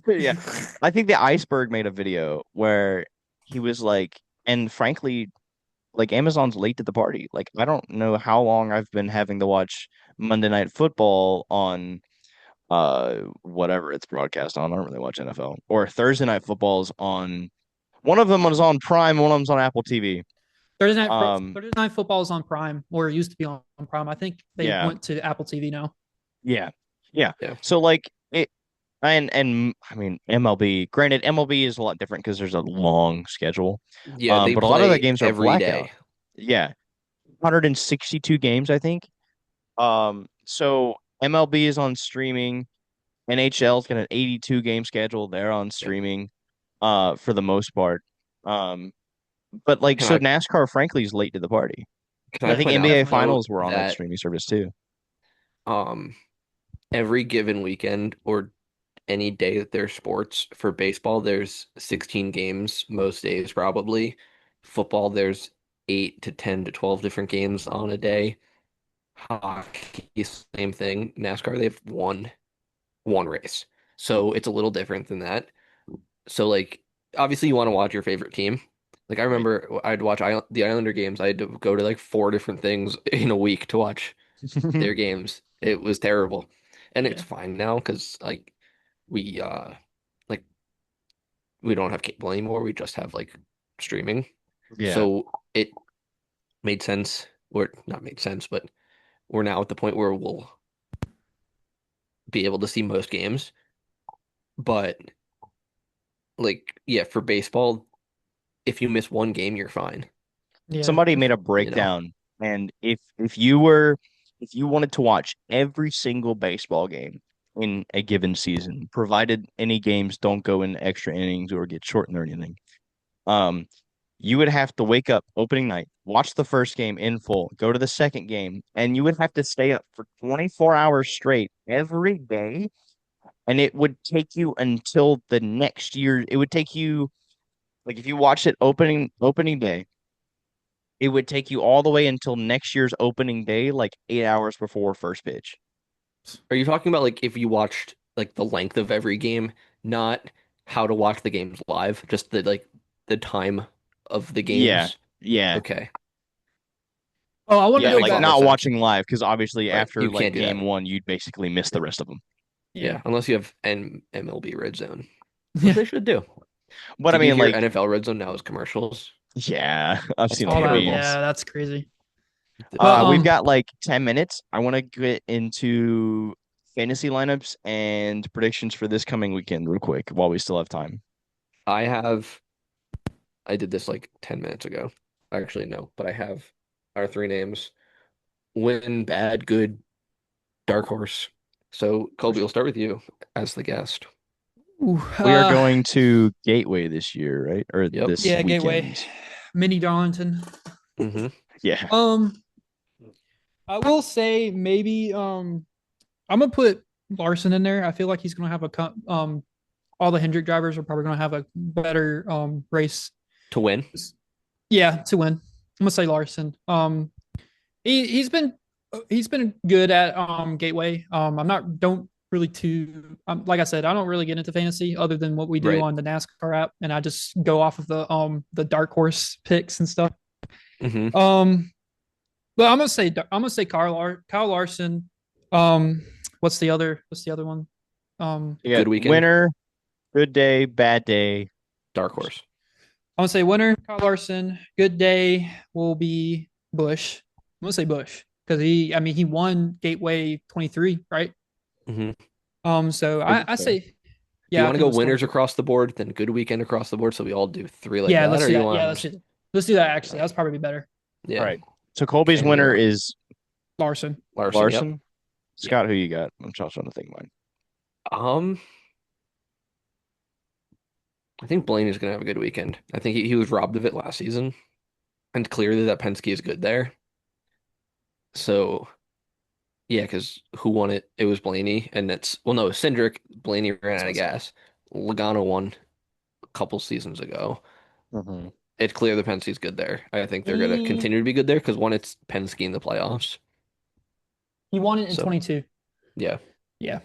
Yeah. I think the Iceberg made a video where he was like, and frankly, like Amazon's late to the party. Like I don't know how long I've been having to watch Monday Night Football on whatever it's broadcast on. I don't really watch NFL. Or Thursday Night Football's on one of them was on Prime, one of them's on Apple TV. Um Thursday night football is on Prime, or it used to be on Prime. I think they yeah. went to Apple TV now. Yeah. Yeah. Yeah, So like it and I mean MLB, granted MLB is a lot different because there's a long schedule. yeah, they But a lot of the play games are every blackout. day. Yeah. 162 games, I think. So MLB is on streaming. NHL's got an 82 game schedule. They're on Yeah. streaming, for the most part. Um, but like, Can so I NASCAR, frankly, is late to the party. can I I Yeah, think point out NBA definitely. though Finals were on a that streaming service too. um every given weekend or any day that there's sports for baseball, there's 16 games most days probably. Football, there's 8 to 10 to 12 different games on a day. Hockey, same thing. NASCAR, they have one race. So it's a little different than that. So like obviously you want to watch your favorite team. Like I Right. remember I'd watch the Islander games. I had to go to like four different things in a week to watch their games. It was terrible. And it's Yeah, fine now because like we like we don't have cable anymore. We just have like streaming. Yeah. So it made sense, or not made sense, but we're now at the point where we'll be able to see most games. But like, yeah, for baseball, if you miss one game, you're fine, yeah, Somebody made a you know? breakdown, and if you wanted to watch every single baseball game in a given season, provided any games don't go in extra innings or get shortened or anything, um, you would have to wake up opening night, watch the first game in full, go to the second game, and you would have to stay up for 24 hours straight every day. And it would take you until the next year. It would take you like if you watched it opening day, it would take you all the way until next year's opening day, like 8 hours before first pitch. Are you talking about like if you watched like the length of every game, not how to watch the games live, just the time of the Yeah, games? yeah, Okay. Oh, I want to That yeah. go makes Like more back. not sense. watching live because obviously Right. after You like can't do that. game one, you'd basically miss the Yeah. rest of them. Yeah, Yeah, unless you have MLB Red Zone, which yeah, they should do. But I Did you mean, hear like, NFL Red Zone now is commercials? yeah, I've That's seen all the all that. terrible. memes. Yeah, that's crazy. The- But We've got like 10 minutes. I want to get into fantasy lineups and predictions for this coming weekend real quick while we still have time. I have I did this like 10 minutes ago. Actually, no, but I have our three names. Win, bad, good, dark horse. So, Colby, we'll start with you as the guest. ooh, We are going to Gateway this year, right? Or Yep. this yeah, Gateway, weekend. Mini Darlington. Hmm. Yeah. Um, I will say maybe I'm gonna put Larson in there. I feel like he's gonna have all the Hendrick drivers are probably gonna have a better race. To win. Yeah, to win. I'm gonna say Larson. He's been good at Gateway. I'm not don't really too like I said, I don't really get into fantasy other than what we do Right. on the NASCAR app, and I just go off of the dark horse picks and stuff. Hmm. Um, but I'm gonna say Kyle Larson. Um, what's the other one? You got Good weekend. winner, good day, bad day. Dark horse. I'm gonna say winner Kyle Larson. Good day will be Bush. I'm gonna say Bush because I mean, he won Gateway 23, right? Hmm. So Is it I fair? say Do you Yeah, I want to think it go was winners 22. across the board, then good weekend across the board, so we all do three like Yeah, that, let's or do you that. Yeah, want to just let's do that. Actually, that's probably be better. All yeah, right. So Colby's okay, winner is Larson. Larson, yep, Larson. yep. Scott, who you got? I'm just trying to think of mine. Um, I think Blaney's gonna have a good weekend. I think he was robbed of it last season, and clearly that Penske is good there. So yeah, because who won it? It was Blaney, and that's well, no, Cindric. Blaney ran That's out what I of said. gas. Logano won a couple seasons ago. Hmm. It's clear the Penske's good there. I think they're gonna He continue to be good there because one, it's Penske in the playoffs. he won it in So 22. yeah, Yeah,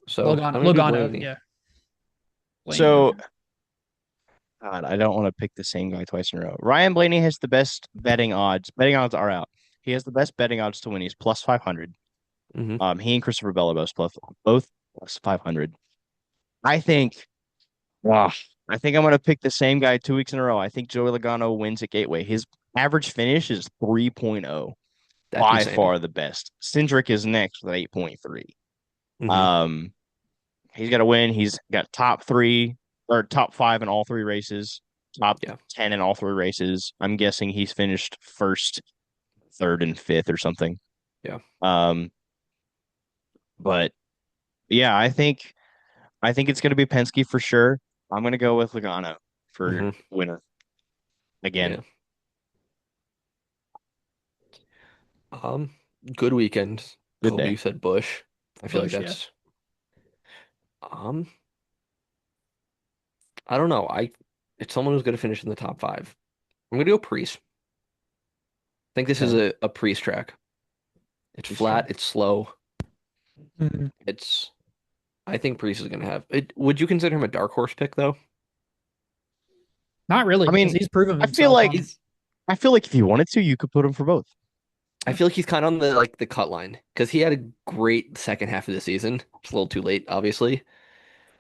so I'm gonna do Logano. Blaney. Yeah, Blaney won So, it. God, I don't want to pick the same guy twice in a row. Ryan Blaney has the best betting odds. Betting odds are out. He has the best betting odds to win. He's plus 500. Hmm. He and Christopher Bella both plus 500. I think, wow, I think I'm going to pick the same guy 2 weeks in a row. I think Joey Logano wins at Gateway. His average finish is 3.0, That's by insane. far the best. Cindric is next with 8.3. Hmm. Um, he's got to win. He's got top three or top five in all three races, top Yeah. 10 in all three races. I'm guessing he's finished first, third, and fifth or something. Yeah. Um, but yeah, I think it's going to be Penske for sure. I'm going to go with Logano for Hmm. winner again. Yeah. Um, Good weekend. Good Colby, you day. said Bush. I feel like Bush. Yeah, that's um I don't know. It's someone who's gonna finish in the top five. I'm gonna go Priest. I think this is Okay. a Priest track. It's He's true. flat, it's slow. Mhm. It's I think Priest is gonna have it. Would you consider him a dark horse pick though? Not really I because mean, he's proven I feel himself like on. I feel like if you wanted to, you could put him for both. I feel like he's kind of on the like the cut line because he had a great second half of the season. It's a little too late, obviously,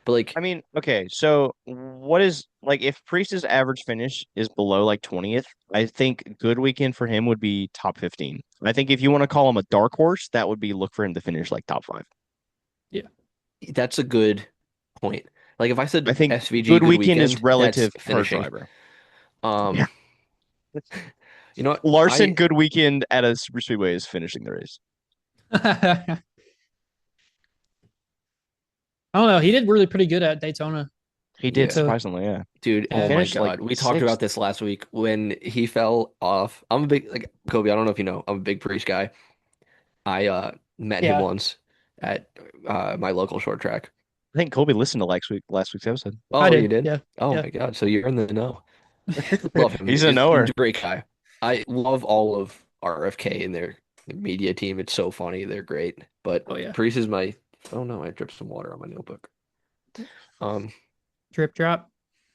but I like mean, okay, so what is like if Priest's average finish is below like 20th, I think good weekend for him would be top 15. I think if you want to call him a dark horse, that would be look for him to finish like top five. Yeah, that's a good point. Like if I I said think SVG good good weekend is weekend, that's relative per finishing. driver. Yeah. Um, you know what? Larson, good weekend at a super speedway is finishing the race. I don't know. He did really pretty good at Daytona. He did Yeah. To surprisingly, yeah. Dude, He oh yeah, my finished like God. We talked about sixth. this last week when he fell off. I'm a big like Kobe, I don't know if you know, I'm a big Priest guy. I met him yeah. once at my local short track. I think Colby listened to last week's episode. I Oh, you did. did? Yeah, Oh yeah. my God. So you're in the know. Love him. He's a He's knower. a great guy. I love all of RFK and their media team. It's so funny. They're great. But Oh yeah. Priest is my oh no, I dripped some water on my notebook. Um, Drip drop.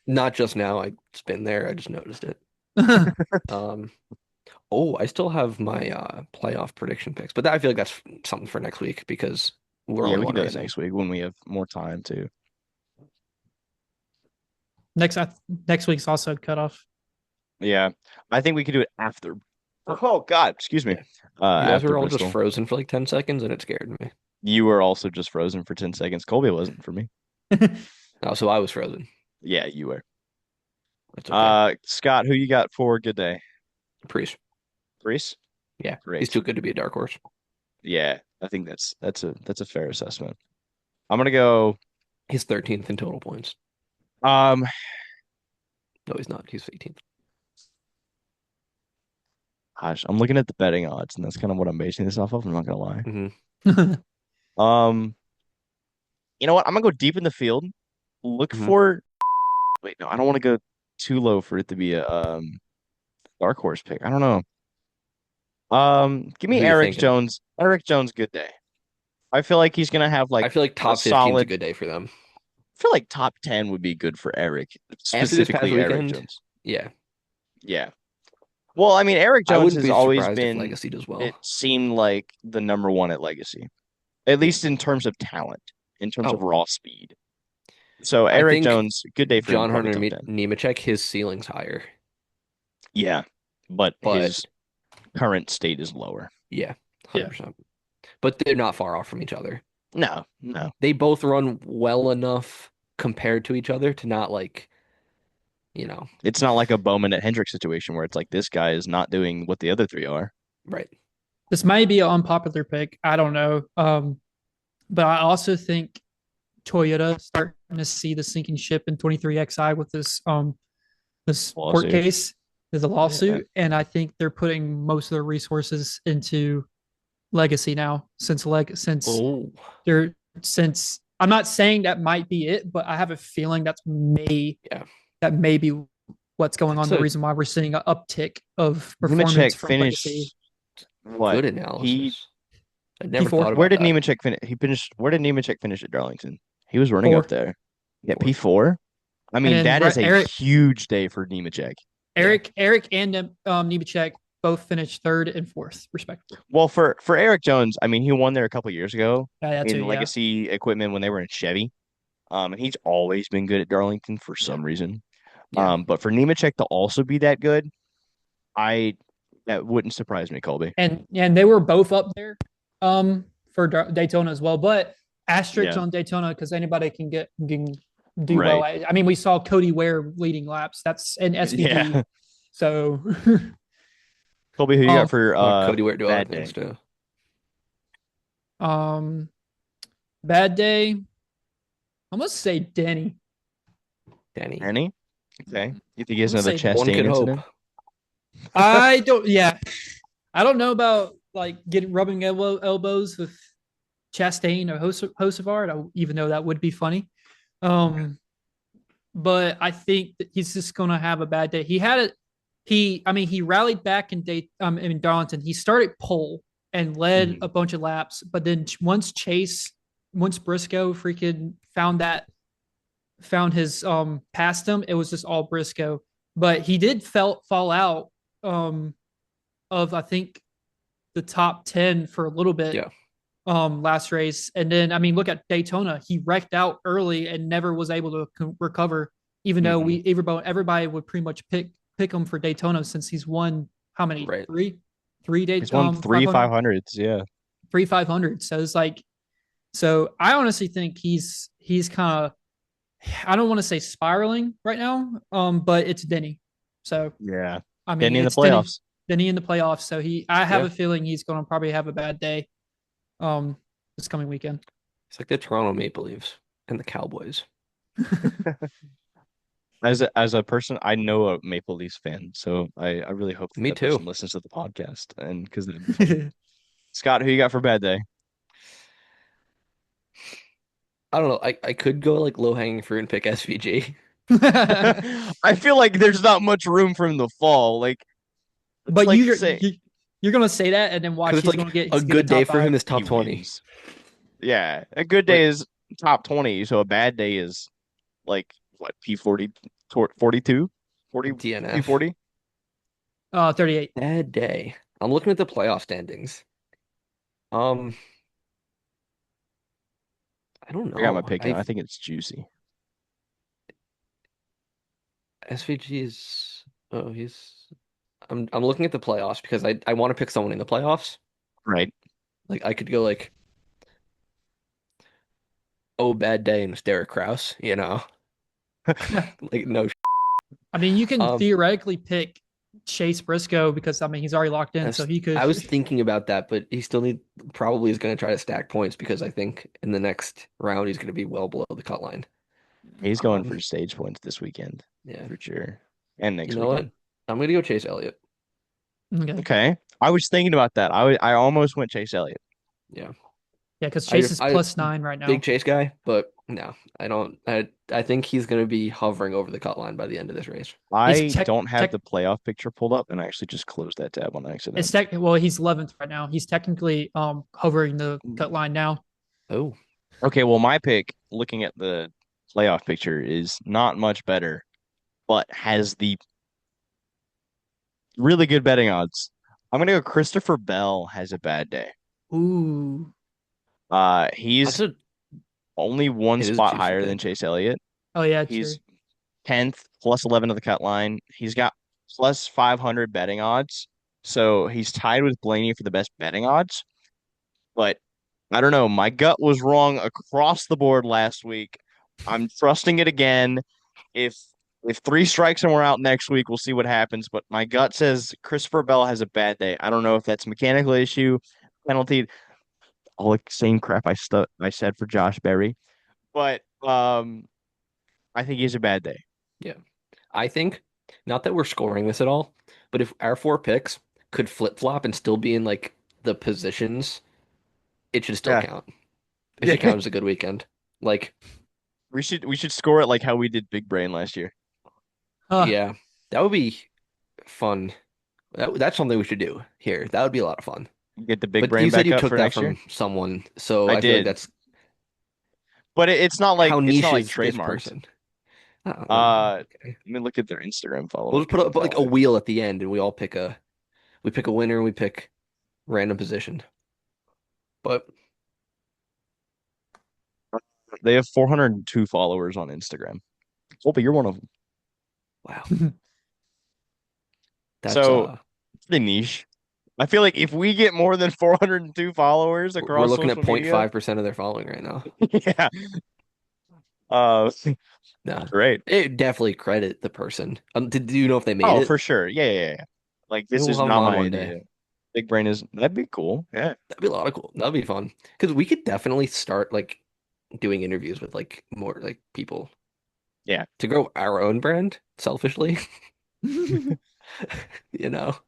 Not just now. It's been there. I just noticed it. Um, oh, I still have my playoff prediction picks, but I feel like that's something for next week because we're Yeah, only we can one do that race in. next week when we have more time too. next next week's also cut off. Yeah, I think we could do it after. Oh God, excuse me. Yeah. You guys After were all just Bristol, frozen for like 10 seconds and it scared me. you were also just frozen for 10 seconds. Colby wasn't for me. Oh, so I was frozen. Yeah, you were. That's okay. Scott, who you got for good day? Priest. Reese? Yeah. He's Great. too good to be a dark horse. Yeah, I think that's a fair assessment. I'm gonna go. He's 13th in total points. Um, No, he's not. He's 18th. gosh, I'm looking at the betting odds, and that's kind of what I'm basing this off of. I'm not gonna lie. Hmm. Um, you know what? I'm gonna go deep in the field. Look Hmm. for. Wait, no, I don't want to go too low for it to be a dark horse pick. I don't know. Give me Who you Eric thinking? Jones. Eric Jones, good day. I feel like he's gonna have like I feel like a top 15 is a solid. good day for them. I feel like top 10 would be good for Eric, After this past specifically Eric weekend, Jones. yeah. Yeah. Well, I mean, Eric I Jones wouldn't has be always surprised if been, Legacy does it well. seemed like the number one at Legacy, at Yeah. least in terms of talent, in terms of Oh, raw speed. So I Eric think Jones, good day for him, John probably Hunter top 10. Nemechek, his ceiling's higher, Yeah, but but his current state is lower. yeah, Yeah. 100%. But they're not far off from each other. No, no. They both run well enough compared to each other to not like, you know, It's not like a Bowman at Hendrick situation where it's like this guy is not doing what the other three are. right. This may be an unpopular pick. I don't know. But I also think Toyota starting to see the sinking ship in 23XI with this court Lawsuit. case, there's a Yeah. lawsuit, and I think they're putting most of their resources into legacy now since Oh, they're since I'm not saying that might be it, but I have a feeling yeah. that may be what's going That's on. The a reason why we're seeing an uptick of performance Nemechek from legacy. finished what? good He analysis. I never thought P4 Where about did that. Nemechek finish? He finished. Where did Nemechek finish at Darlington? He was running up 4, there. Yeah, Fourth. P4. I and mean, then that is a Eric huge day for Nemechek. Yeah. Eric and Nemechek both finished third and fourth, respectively. Well, for Eric Jones, I mean, he won there a couple years ago Yeah, too. in Yeah, legacy equipment when they were in Chevy. And he's always been good at Darlington for Yeah. some reason. Yeah. But for Nemechek to also be that good, I that wouldn't surprise me, Colby. and they were both up there for Daytona as well. But asterisks Yeah, on Daytona because anybody can do well. right. I mean, we saw Cody Ware leading laps. That's an SVG. Yeah. So, Colby, who you got um, for Cody Ware do other bad things day? too. um, bad day. I must say Denny. Danny. Danny? Okay. You think he I'm has gonna another say Denny. One Chastain could hope. incident? I don't. Yeah, I don't know about like getting rubbing elbows with Chastain or Hocevar, even though that would be funny. Um, but I think that he's just going to have a bad day. He had it. I mean, he rallied back in Darlington. He started pole and led a Mhm. bunch of laps, but then once Briscoe freaking found his past him, it was just all Briscoe. But he did fall out um of I think the top 10 for a little bit Yeah. last race. And then I mean, look at Daytona. He wrecked out early and never was able to recover. Even though Mhm. everybody would pretty much pick him for Daytona since he's won how many Right. three day He's won three 500 500s. Yeah. 500. So it's like I honestly think he's kind of I don't want to say spiraling right now, but it's Denny. So Yeah. I mean Danny in the it's Denny playoffs. Denny in the playoffs. So I have Yeah. a feeling he's going to probably have a bad day um this coming weekend. It's like the Toronto Maple Leafs and the Cowboys. As a person, I know a Maple Leafs fan, so I really hope that Me that too. person listens to the podcast and because it'd be funny. Scott, who you got for bad day? I don't know. I could go like low hanging fruit and pick SVG. I feel like there's not much room for him to fall. Like it's But like say you're gonna say that and then Because watch it's like a he's gonna get a good day top for him five. is he top 20. wins. Yeah, a good day Like is top 20, so a bad day is like what P40 42 40 DNF. P40. 38. Bad day. I'm looking at the playoff standings. Um, I don't I got my know. pick now. I I've think it's juicy. SVG is he's I'm looking at the playoffs because I want to pick someone in the playoffs. Right. Like I could go like, oh, bad day and it's Derek Kraus, you know. Like no I mean, you can um theoretically pick Chase Briscoe because I mean he's already locked in, so he could. I was thinking about that, but he still probably is going to try to stack points because I think in the next round he's going to be well below the cut line. He's going Um, for stage points this weekend yeah. for sure, and You next know what? weekend. I'm going to go Chase Elliott. Okay, Okay. I was thinking about that. I almost went Chase Elliott. Yeah. yeah, because Chase is I +9 right big now. Chase guy, but no, I don't. I think he's going to be hovering over the cut line by the end of this race. He's I tech don't have tech. the playoff picture pulled up, and I actually just closed that tab on It's accident. tech. Well, he's 11th right now. He's technically hovering the cut line now. Oh, Okay, well, my pick, looking at the playoff picture, is not much better, but has the really good betting odds. I'm gonna go Christopher Bell has a bad day. Ooh. He's that's a only one it is a spot juicy higher than pick. Chase Elliott. Oh yeah, true. He's 10th plus 11 to the cut line. He's got plus 500 betting odds. So he's tied with Blaney for the best betting odds. But I don't know. My gut was wrong across the board last week. I'm trusting it again. If if three strikes and we're out next week, we'll see what happens. But my gut says Christopher Bell has a bad day. I don't know if that's mechanical issue, penalty, all the same crap I said for Josh Berry. But I think he has a bad day. Yeah. I think not that we're scoring this at all, but if our four picks could flip-flop and still be in like the positions, it should still Yeah. count. It should Yeah. count as a good weekend. Like, We should score it like how we did Big Brain last year. Huh. yeah, that would be fun. That's something we should do here. That would be a lot of fun. Get the Big But you Brain said back you up took for that next year. from someone, so I I feel like did. that's But it's not like how it's not niche like is this trademarked. person? Well, okay. Let me look at their Instagram We'll follow just put because up that's how like a I wheel at the end, and we pick a winner, and we pick random position. But they have 402 followers on Instagram. Kolby, you're one of them. wow, that's So pretty niche. I feel like if we get more than 402 followers we're across looking at social media, 0.5% of their following right now. yeah, uh, Nah, great. it definitely credit the person. Did you know if they made Oh, it? for sure. Yeah, yeah, yeah. Like Maybe this we'll is have them not on my one day. idea. Big Brain is that'd be cool. Yeah. That'd be a lot of cool. That'd be fun because we could definitely start like doing interviews with like more like people Yeah. to grow our own brand selfishly. Not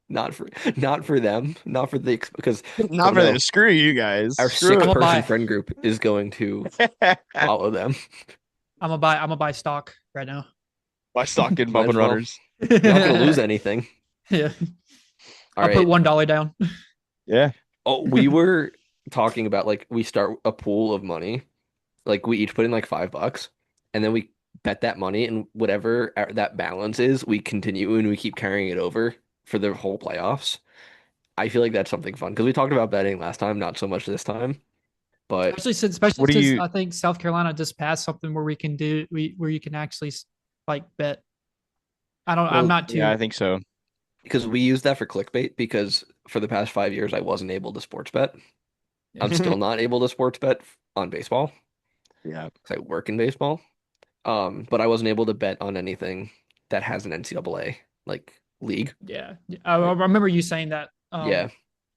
for them, not for the because oh Not for no, that. Screw you guys. our Screw six I'm gonna person buy. friend group is going to it. follow them. I'm gonna buy stock right now. My stock in Might Bub as and well. Runners. You're not going to lose anything. Yeah, All I'll put right. $1 down. Yeah. Oh, we were talking about like we start a pool of money. Like we each put in like $5, and then we bet that money, and whatever that balance is, we continue and we keep carrying it over for the whole playoffs. I feel like that's something fun because we talked about betting last time, not so much this time. But Especially What do since you I think South Carolina just passed something where where you can actually like bet. I'm well, not yeah, too. I think so. because we use that for clickbait, because for the past 5 years I wasn't able to sports bet. I'm still not able to sports bet on baseball Yeah. because I work in baseball. But I wasn't able to bet on anything that has an NCAA like league. Yeah, I remember you saying that. Yeah.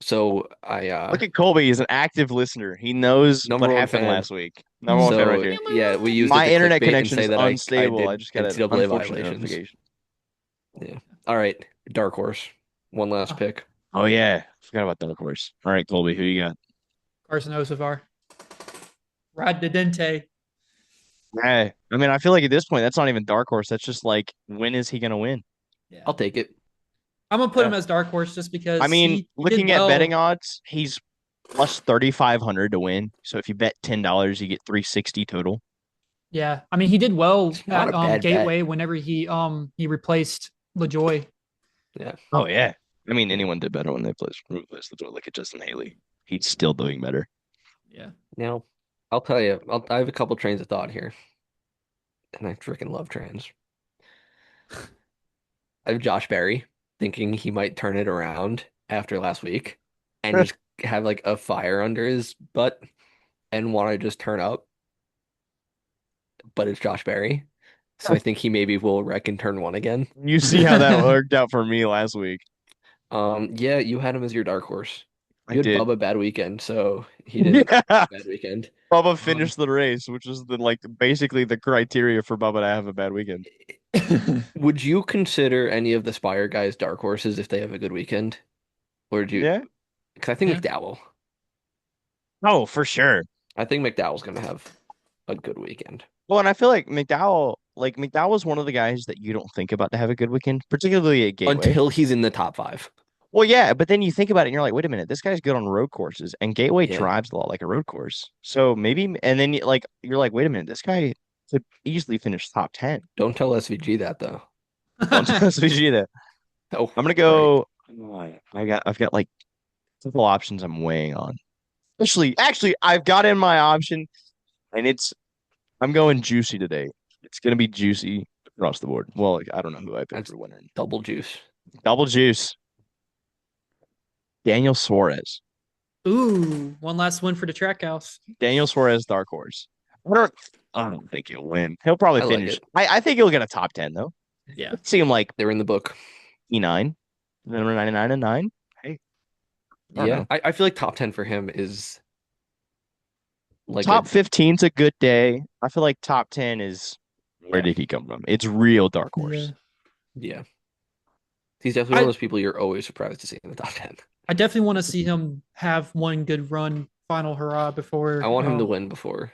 So Look at Colby. He's an active listener. He knows what number one happened fan. last week. Number one fan right So here. yeah, we used it My to internet clickbait and connection say is that I unstable. I did just got an NCAA unfortunate violations. notification. Yeah. All right, dark horse. One last Oh, pick. Oh yeah, forgot about Dark Horse. All right, Colby, who you got? Carson Osavar, Rod Dente. Yeah, I mean, I feel like at this point, that's not even Dark Horse. That's just like, when is he gonna win? Yeah, I'll take it. I'm gonna put Yeah. him as dark horse just I because mean, he did looking at betting well. odds, he's plus 3,500 to win. So if you bet $10, you get 360 total. Yeah, I mean he did well It's not at a bad bet. Gateway whenever he replaced LaJoy. Yeah. Oh yeah. I mean, Yeah. anyone did better when they replaced the door. Look at Justin Haley. He's still doing better. Yeah, Now, I'll tell you, I have a couple trains of thought here, and I freaking love trains. I have Josh Berry thinking he might turn it around after last week and just have like a fire under his butt and want to just turn up, but it's Josh Berry. So I think he maybe will wreck in turn one again. You see how that worked out for me last week. Yeah, you had him as your dark horse. I You had did. Bubba bad weekend, so he didn't Yeah. bad weekend. Bubba Um, finished the race, which is the like basically the criteria for Bubba to have a bad weekend. would you consider any of the Spire guys dark horses if they have a good weekend? Or do you? Yeah. Because I think yeah. McDowell. Oh, for sure. I think McDowell's gonna have a good weekend Well, and I feel like McDowell's one of the guys that you don't think about to have a good weekend, particularly at Gateway. until he's in the top five. Well, yeah, but then you think about it and you're like, wait a minute, this guy's good on road courses, and Gateway Yeah. drives a lot like a road course. So maybe, and then you're like, wait a minute, this guy could easily finish top 10. Don't tell SVG that though. Don't tell us that. Oh, I'm gonna sorry. go. I've got like a couple options I'm weighing on. Actually, I've got in my option, and I'm going juicy today. It's gonna be juicy across the board. Well, like, I don't know who I picked That's for winner. double juice. Double juice. Daniel Suarez. Ooh, one last win for the track house. Daniel Suarez, dark horse. I don't think he'll win. He'll probably I like finish. it. I think he'll get a top 10 though. Yeah. See him like They're in the book. E9, number 99 and 9. Hey, I don't Yeah, know. I feel like top 10 for him is like a Top 15's a good day. I feel like top 10 is where yeah, did he come from? It's real dark Yeah. horse. yeah. He's definitely one of I those people you're always surprised to see in the top 10. I definitely want to see him have one good run, final hurrah I before want him to win before.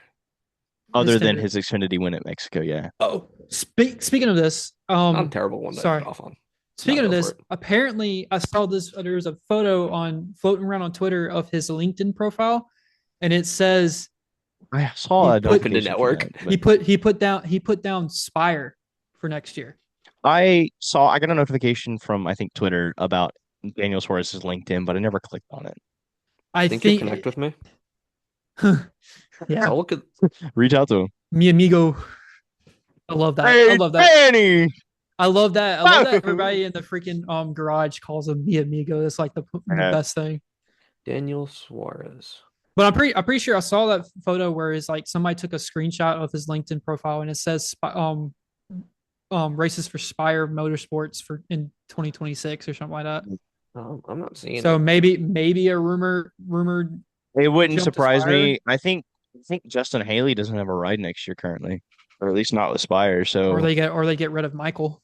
this Other than Xfinity. his Xfinity win at Mexico, yeah. Oh, speaking of this, Not a terrible one to end sorry. off on. No, Speaking of go for this, it. apparently I saw this. There was a photo on floating around on Twitter of his LinkedIn profile, and it says I he saw a put Open to notification for network. that, but he put down Spire for next year. I got a notification from I think Twitter about Daniel Suarez's LinkedIn, but I never clicked on it. I Think you'll connect think, with me? yeah, I'll look at Reach out to him. mi amigo. I love that. I Hey, love that. Danny! I love that. I love that Whoa! everybody in the freaking garage calls him mi amigo. That's like the Yeah. best thing. Daniel Suarez. But I'm pretty sure I saw that photo where it's like somebody took a screenshot of his LinkedIn profile and it says races for Spire Motorsports for in 2026 or something like that. I'm not seeing So it. maybe a rumored It wouldn't jump to surprise Spire, me. I think Justin Haley doesn't have a ride next year currently, or at least not with Spire. So or they get rid of Michael.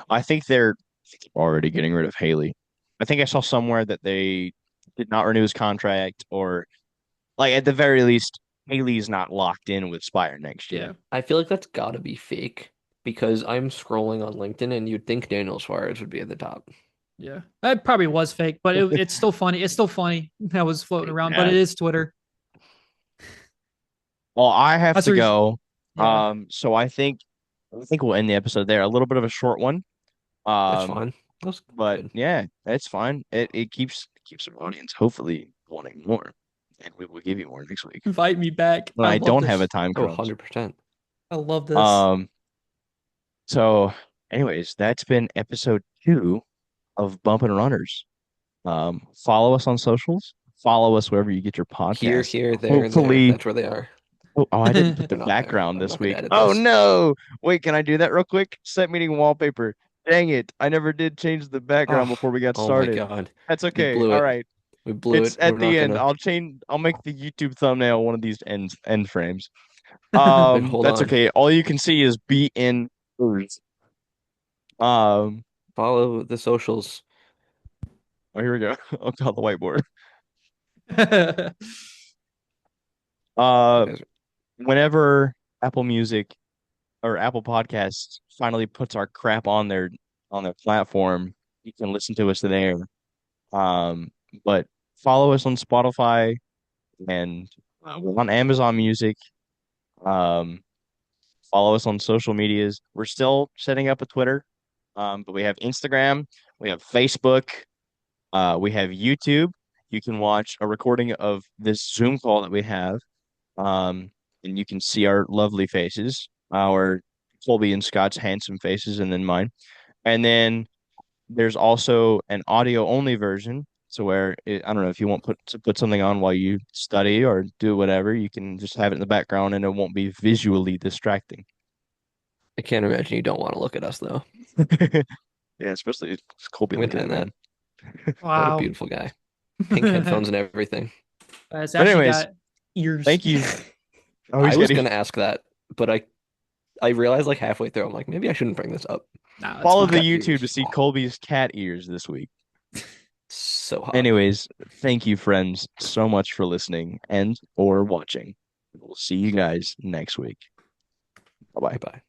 I think they're already getting rid of Haley. I think I saw somewhere that they did not renew his contract, or like at the very least, Haley's not locked in with Spire next year. Yeah, I feel like that's gotta be fake because I'm scrolling on LinkedIn and you'd think Daniel Suarez would be at the top. yeah, that probably was fake, but it's still funny. It's still funny that was floating around, but Yeah. it is Twitter. Well, I have That's to the reason. go. Yeah, So I think we'll end the episode there. A little bit of a short one. That's Um, fine. That's but good. yeah, that's fine. It keeps our audience hopefully wanting more, and we will give you more next week. invite me back. When I I love don't have a this. time Oh, crunch. 100%. I love this. Um, so anyways, that's been episode 2 of Bumpin' Runners. Follow us on socials. Follow us wherever you get your Here, podcasts. here, there, and there. Hopefully, That's where they are. oh, I didn't put the They're not there. background I'm this not gonna week. edit Oh this. no! Wait, can I do that real quick? Set meeting wallpaper. Dang it! I never did change the background Oh, before we got oh my started. God. That's We okay. blew All it. right. We blew It's it. We're at not the end. gonna. I'll make the YouTube thumbnail one of these end frames. Wait, hold That's on. okay. All you can see is BN words. Um, Follow the socials. oh, here we go. I'll call the whiteboard. You Uh, guys whenever Apple Music or Apple Podcasts finally puts our crap on their platform, you can listen to us there. Um, but follow us on Spotify and we're on Amazon Music. Um, follow us on social medias. We're still setting up a Twitter, but we have Instagram, we have Facebook, we have YouTube. You can watch a recording of this Zoom call that we have, and you can see our lovely faces, our Colby and Scott's handsome faces, and then mine. And then there's also an audio only version. So where I don't know if you want to put something on while you study or do whatever, you can just have it in the background and it won't be visually distracting. I can't imagine you don't want to look at us though. Yeah, especially it's Colby I'm looking gonna at end man. that. What a Wow. beautiful guy. Pink headphones and everything. It's But actually anyways, got ears. thank you. Oh, he's I was getting gonna ask that, but I realized like halfway through, I'm like, maybe I shouldn't bring this up. No, it's follow He's the fine. got YouTube to ears. see Colby's cat ears this week. So hot. Anyways, thank you, friends, so much for listening and or watching. We'll see you guys next week. Bye bye. Goodbye.